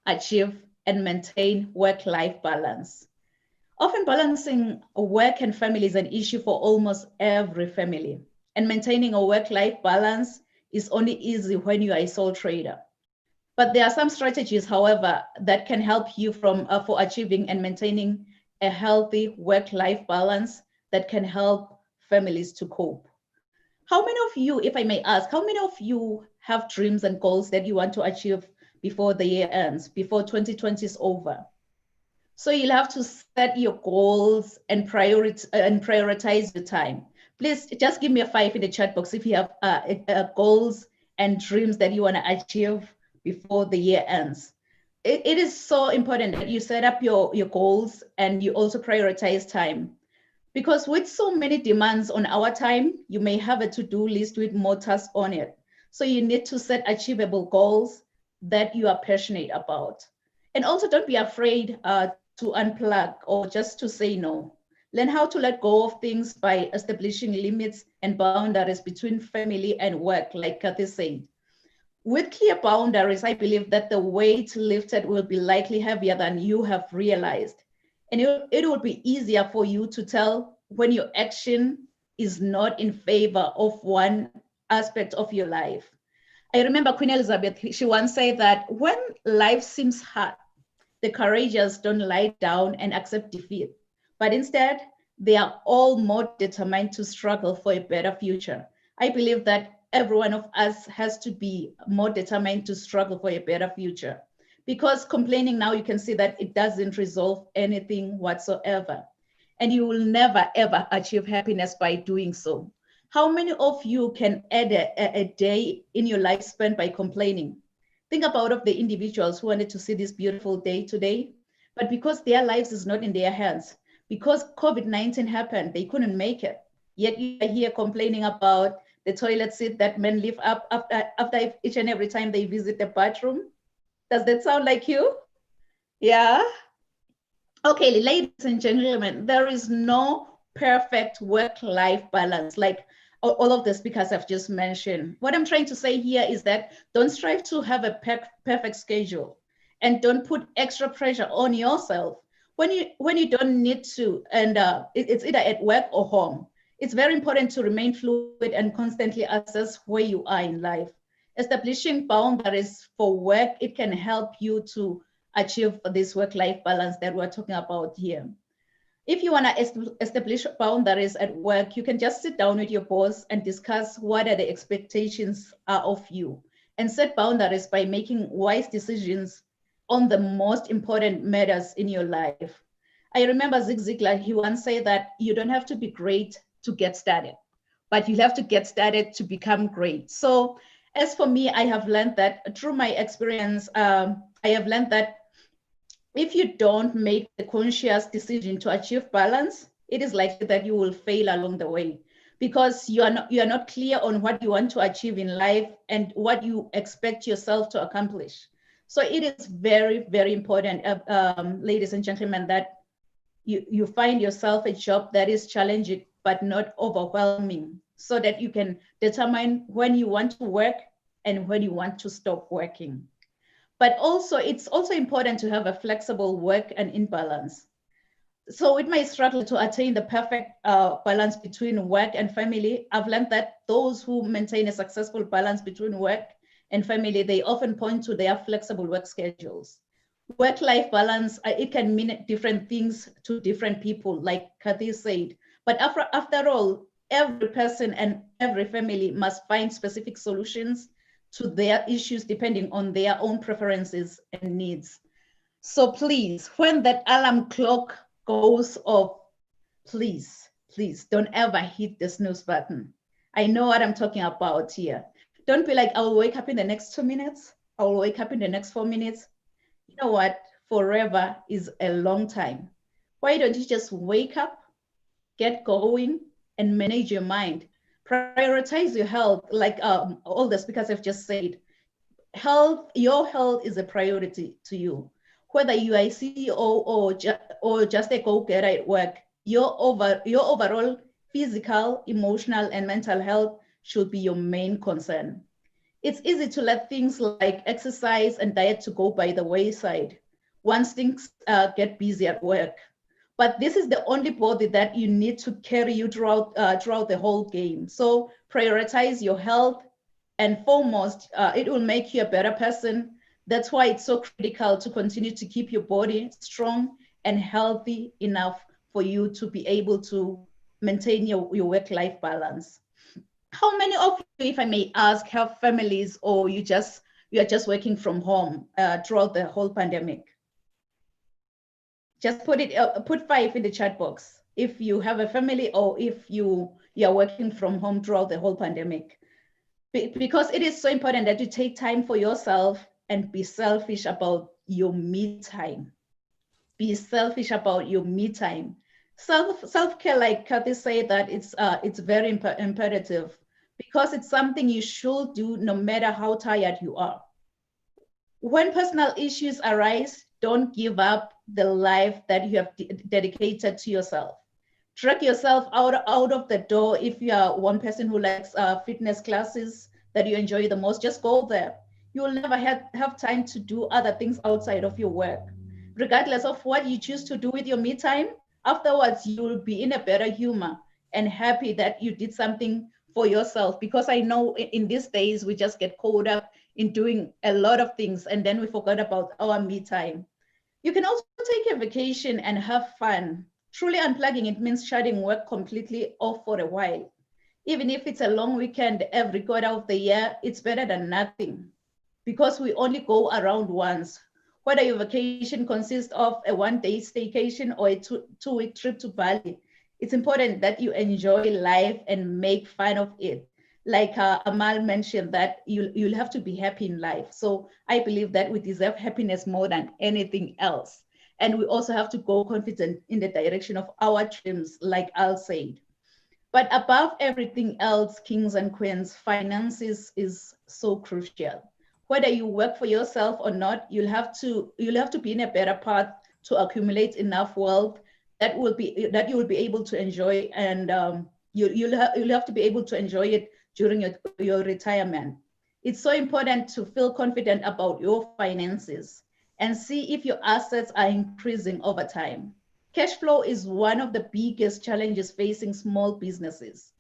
achieve, and maintain work-life balance. Often balancing work and family is an issue for almost every family. And maintaining a work-life balance is only easy when you are a sole trader. But there are some strategies, however, that can help you for achieving and maintaining a healthy work-life balance that can help families to cope. How many of you, if I may ask, how many of you have dreams and goals that you want to achieve before the year ends, before 2020 is over? So you'll have to set your goals and prioritize your time. Please just give me a 5 in the chat box if you have goals and dreams that you want to achieve before the year ends. It is so important that you set up your goals and you also prioritize time. Because with so many demands on our time, you may have a to-do list with more tasks on it. So you need to set achievable goals that you are passionate about. And also don't be afraid to unplug or just to say no. Learn how to let go of things by establishing limits and boundaries between family and work, like Kathy said. With clear boundaries, I believe that the weight lifted will be likely heavier than you have realized. And it will be easier for you to tell when your action is not in favor of one aspect of your life. I remember Queen Elizabeth, she once said that when life seems hard, the courageous don't lie down and accept defeat, but instead, they are all more determined to struggle for a better future. I believe that every one of us has to be more determined to struggle for a better future. Because complaining now, you can see that it doesn't resolve anything whatsoever. And you will never, ever achieve happiness by doing so. How many of you can add a day in your life spent by complaining? Think about of the individuals who wanted to see this beautiful day today, but because their lives is not in their hands, because COVID-19 happened, they couldn't make it. Yet you are here complaining about the toilet seat that men lift up after each and every time they visit the bathroom. Does that sound like you? Yeah. Okay, ladies and gentlemen, there is no perfect work-life balance like all of the speakers have just mentioned. What I'm trying to say here is that don't strive to have a perfect schedule and don't put extra pressure on yourself when you don't need to, and it's either at work or home. It's very important to remain fluid and constantly assess where you are in life. Establishing boundaries for work, it can help you to achieve this work-life balance that we're talking about here. If you want to establish boundaries at work, you can just sit down with your boss and discuss what are the expectations are of you and set boundaries by making wise decisions on the most important matters in your life. I remember Zig Ziglar, he once said that you don't have to be great to get started, but you have to get started to become great. So as for me, I have learned that through my experience, I have learned that if you don't make the conscious decision to achieve balance, it is likely that you will fail along the way because you are not clear on what you want to achieve in life and what you expect yourself to accomplish. So it is very, very important, ladies and gentlemen, that you find yourself a job that is challenging but not overwhelming, so that you can determine when you want to work and when you want to stop working. But also, it's also important to have a flexible work and imbalance. So with my struggle to attain the perfect balance between work and family, I've learned that those who maintain a successful balance between work and family, they often point to their flexible work schedules. Work-life balance, it can mean different things to different people, like Kathy said. But after all, every person and every family must find specific solutions to their issues depending on their own preferences and needs. So please, when that alarm clock goes off, please don't ever hit the snooze button. I know what I'm talking about here. Don't be like, I'll wake up in the next 2 minutes. I'll wake up in the next 4 minutes. You know what? Forever is a long time. Why don't you just wake up, get going, and manage your mind? Prioritize your health, like all the speakers have just said. Your health is a priority to you. Whether you are a CEO or just a go-getter at work, your overall physical, emotional, and mental health should be your main concern. It's easy to let things like exercise and diet to go by the wayside once things get busy at work. But this is the only body that you need to carry you throughout the whole game. So prioritize your health, and foremost, it will make you a better person. That's why it's so critical to continue to keep your body strong and healthy enough for you to be able to maintain your work-life balance. How many of you, if I may ask, have families, or you are just working from home throughout the whole pandemic? Just put 5 in the chat box if you have a family, or if you are working from home throughout the whole pandemic. Because it is so important that you take time for yourself and be selfish about your me time. Be selfish about your me time. Self-care, like Kathy said, that it's very imperative, because it's something you should do no matter how tired you are. When personal issues arise, don't give up the life that you have dedicated to yourself. Track yourself out of the door. If you are one person who likes fitness classes that you enjoy the most, just go there. You will never have time to do other things outside of your work. Regardless of what you choose to do with your me time, afterwards you will be in a better humor and happy that you did something for yourself. Because I know in these days we just get caught up in doing a lot of things, and then we forgot about our me time. You can also take a vacation and have fun. Truly unplugging, it means shutting work completely off for a while. Even if it's a long weekend every quarter of the year, it's better than nothing, because we only go around once. Whether your vacation consists of a one-day staycation or a two-week trip to Bali, it's important that you enjoy life and make fun of it. Like Amal mentioned, that you'll have to be happy in life. So I believe that we deserve happiness more than anything else. And we also have to go confident in the direction of our dreams, like Al said. But above everything else, kings and queens, finances is so crucial. Whether you work for yourself or not, you'll have to be in a better path to accumulate enough wealth that you will be able to enjoy, and you'll have to be able to enjoy it during your retirement. It's so important to feel confident about your finances and see if your assets are increasing over time. Cash flow is one of the biggest challenges facing small businesses.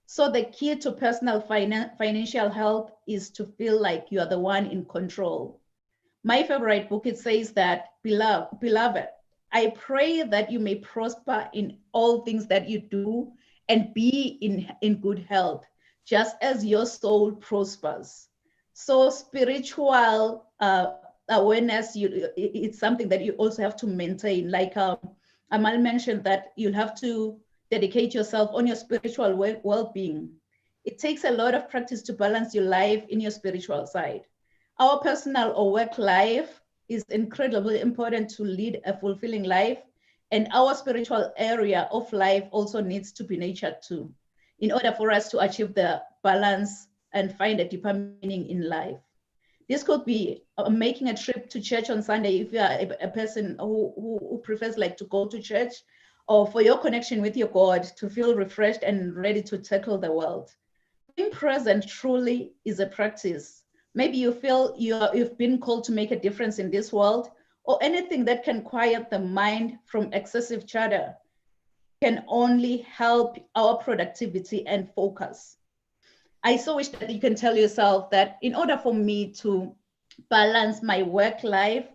So the key to personal financial health is to feel like you are the one in control. My favorite book, it says that, beloved, I pray that you may prosper in all things that you do and be in good health, just as your soul prospers. So spiritual awareness, it's something that you also have to maintain. Like Amal mentioned, that you'll have to dedicate yourself on your spiritual well-being. It takes a lot of practice to balance your life in your spiritual side. Our personal or work life is incredibly important to lead a fulfilling life, and our spiritual area of life also needs to be nurtured too, in order for us to achieve the balance and find a deeper meaning in life. This could be making a trip to church on Sunday if you are a person who prefers like to go to church, or for your connection with your God to feel refreshed and ready to tackle the world. Being present truly is a practice. Maybe you feel you've been called to make a difference in this world, or anything that can quiet the mind from excessive chatter can only help our productivity and focus. I so wish that you can tell yourself that in order for me to balance my work life,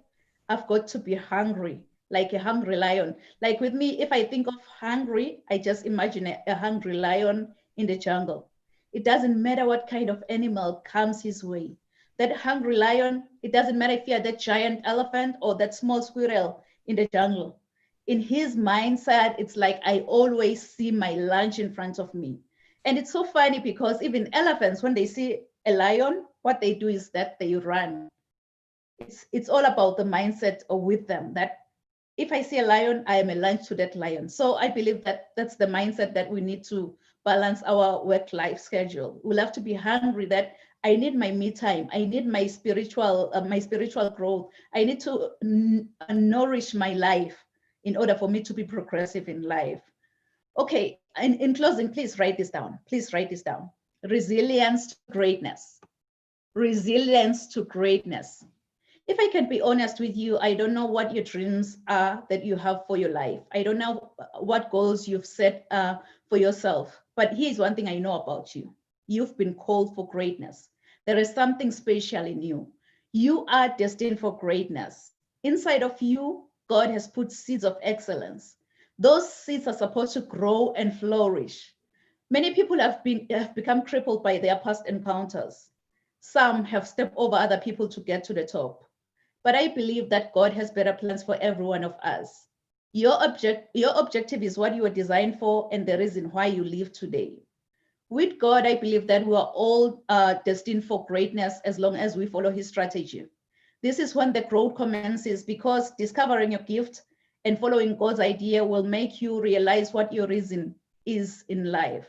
I've got to be hungry, like a hungry lion. Like with me, if I think of hungry, I just imagine a hungry lion in the jungle. It doesn't matter what kind of animal comes his way. That hungry lion, it doesn't matter if you're that giant elephant or that small squirrel in the jungle. In his mindset, it's like I always see my lunch in front of me. And it's so funny because even elephants, when they see a lion, what they do is that they run. It's all about the mindset with them, that if I see a lion, I am a lunch to that lion. So I believe that that's the mindset that we need to balance our work-life schedule. We'll have to be hungry that I need my me time. I need my spiritual growth. I need to nourish my life in order for me to be progressive in life. Okay, in closing, please write this down. Please write this down. resilience to greatness. Resilience to greatness. If I can be honest with you, I don't know what your dreams are that you have for your life. I don't know what goals you've set for yourself. But here's one thing I know about you. You've been called for greatness. There is something special in you. You are destined for greatness. Inside of you, God has put seeds of excellence. Those seeds are supposed to grow and flourish. Many people have become crippled by their past encounters. Some have stepped over other people to get to the top. But I believe that God has better plans for every one of us. Your objective is what you were designed for and the reason why you live today. With God, I believe that we are all destined for greatness as long as we follow his strategy. This is when the growth commences, because discovering your gift and following God's idea will make you realize what your reason is in life.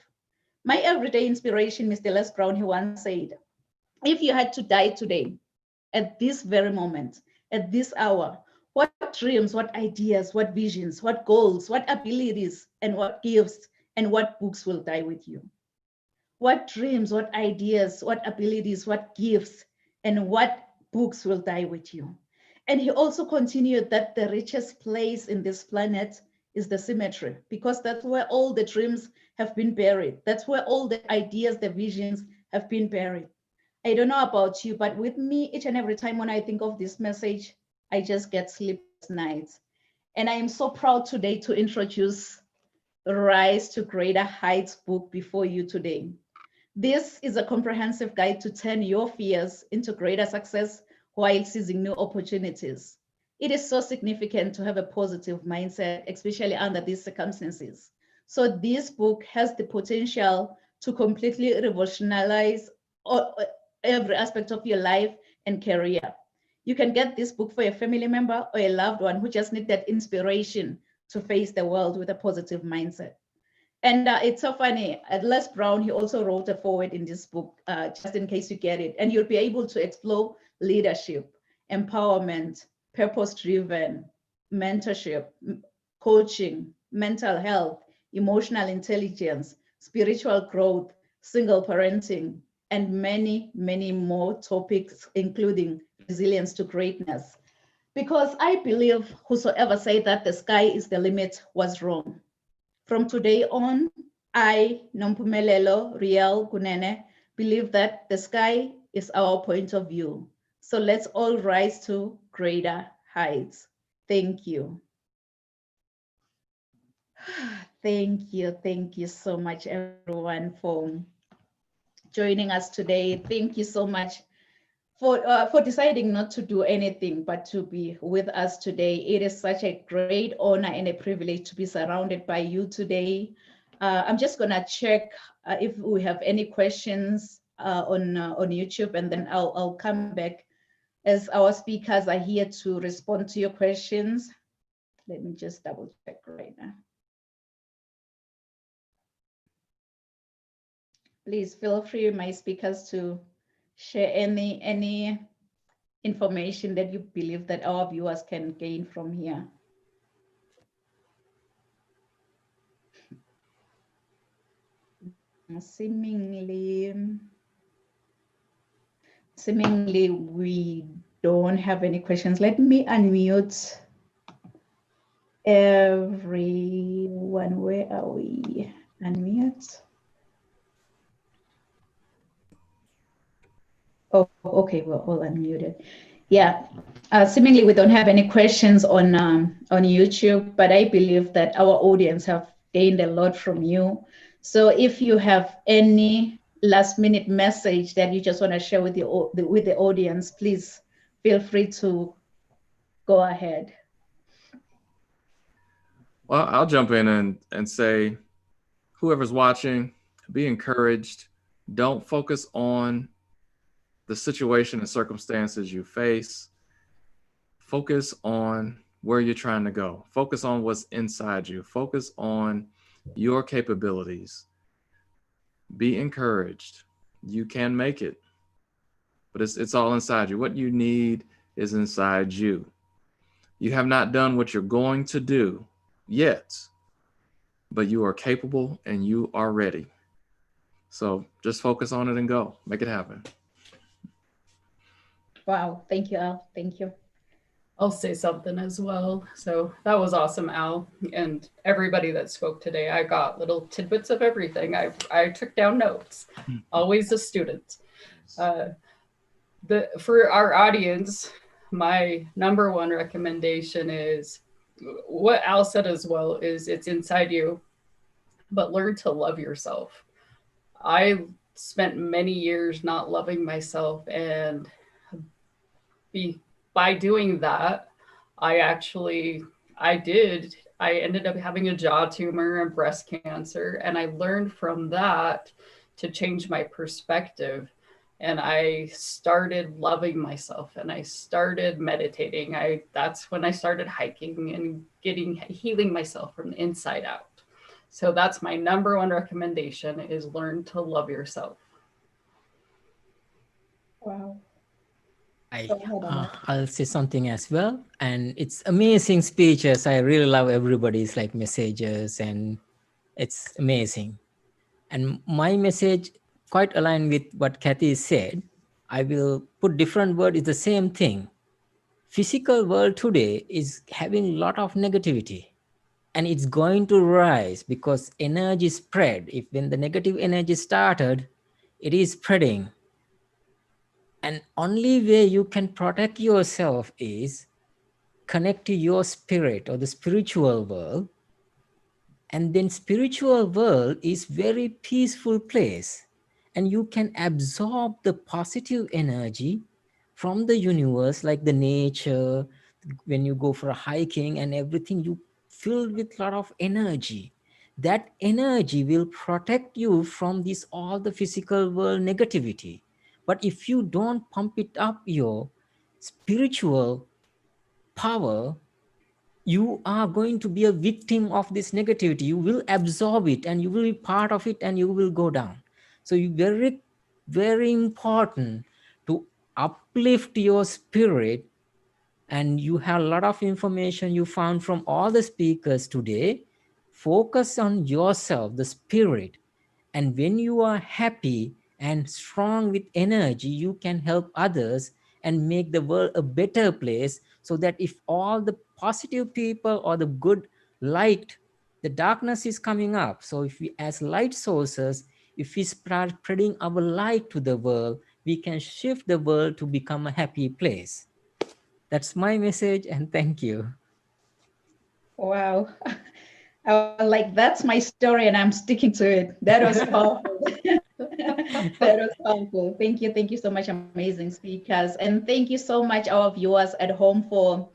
My everyday inspiration, Mr. Les Brown, he once said, if you had to die today, at this very moment, at this hour, what dreams, what ideas, what visions, what goals, what abilities, and what gifts, and what books will die with you? What dreams, what ideas, what abilities, what gifts, and what books will die with you? And he also continued that the richest place in this planet is the cemetery, because that's where all the dreams have been buried. That's where all the ideas, the visions have been buried. I don't know about you, but with me, each and every time when I think of this message, I just get sleepless nights. And I am so proud today to introduce Rise to Greater Heights book before you today. This is a comprehensive guide to turn your fears into greater success while seizing new opportunities. It is so significant to have a positive mindset, especially under these circumstances. So this book has the potential to completely revolutionize every aspect of your life and career. You can get this book for a family member or a loved one who just need that inspiration to face the world with a positive mindset. And it's so funny, Les Brown, he also wrote a foreword in this book, just in case you get it. And you'll be able to explore leadership, empowerment, purpose-driven, mentorship, coaching, mental health, emotional intelligence, spiritual growth, single parenting, and many, many more topics, including resilience to greatness. Because I believe whosoever said that the sky is the limit was wrong. From today on, I, Nompumelelo Riel Kunene, believe that the sky is our point of view. So let's all rise to greater heights. Thank you. Thank you so much, everyone, for joining us today. Thank you so much for deciding not to do anything but to be with us today. It is such a great honor and a privilege to be surrounded by you today. I'm just gonna check if we have any questions on YouTube, and then I'll come back as our speakers are here to respond to your questions. Let me just double check right now. Please feel free, my speakers, to share any information that you believe that our viewers can gain from here. Seemingly we don't have any questions. Let me unmute everyone. Where are we? Unmute. Oh, okay, we're all unmuted. Yeah, seemingly we don't have any questions on YouTube, but I believe that our audience have gained a lot from you. So if you have any last minute message that you just want to share with the audience, please feel free to go ahead. Well, I'll jump in and say, whoever's watching, be encouraged. Don't focus on the situation and circumstances you face. Focus on where you're trying to go. Focus on what's inside you. Focus on your capabilities. Be encouraged. You can make it, but it's all inside you. What you need is inside you. You have not done what you're going to do yet, but you are capable and you are ready. So just focus on it and go, make it happen. Wow. Thank you, Al. Thank you. I'll say something as well. So that was awesome, Al, and everybody that spoke today. I got little tidbits of everything. I took down notes. Always a student. For our audience, my number one recommendation is what Al said as well. Is it's inside you, but learn to love yourself. I spent many years not loving myself, and by doing that, I ended up having a jaw tumor and breast cancer. And I learned from that to change my perspective. And I started loving myself and I started meditating. That's when I started hiking and healing myself from the inside out. So that's my number one recommendation, is learn to love yourself. Wow. I'll say something as well. And it's amazing speeches. I really love everybody's like messages, and it's amazing. And my message quite aligned with what Kathy said. I will put different word. It's the same thing. Physical world today is having a lot of negativity, and it's going to rise because energy spread. If when the negative energy started, it is spreading. And only way you can protect yourself is connect to your spirit or the spiritual world. And then spiritual world is very peaceful place. And you can absorb the positive energy from the universe, like the nature. When you go for a hiking and everything, you filled with a lot of energy. That energy will protect you from this all the physical world negativity. But if you don't pump it up your spiritual power, you are going to be a victim of this negativity. You will absorb it and you will be part of it and you will go down. So you very, very important to uplift your spirit. And you have a lot of information you found from all the speakers today. Focus on yourself, the spirit. And when you are happy and strong with energy, you can help others and make the world a better place, so that if all the positive people or the good light, the darkness is coming up. So if we, as light sources, if we start spreading our light to the world, we can shift the world to become a happy place. That's my message, and thank you. Wow. I was like, that's my story and I'm sticking to it. That was powerful. That was powerful. Thank you. Thank you so much, amazing speakers. And thank you so much, our viewers at home, for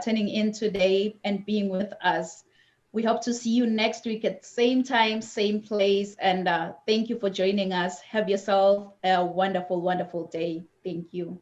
tuning in today and being with us. We hope to see you next week at same time, same place. And thank you for joining us. Have yourself a wonderful, wonderful day. Thank you.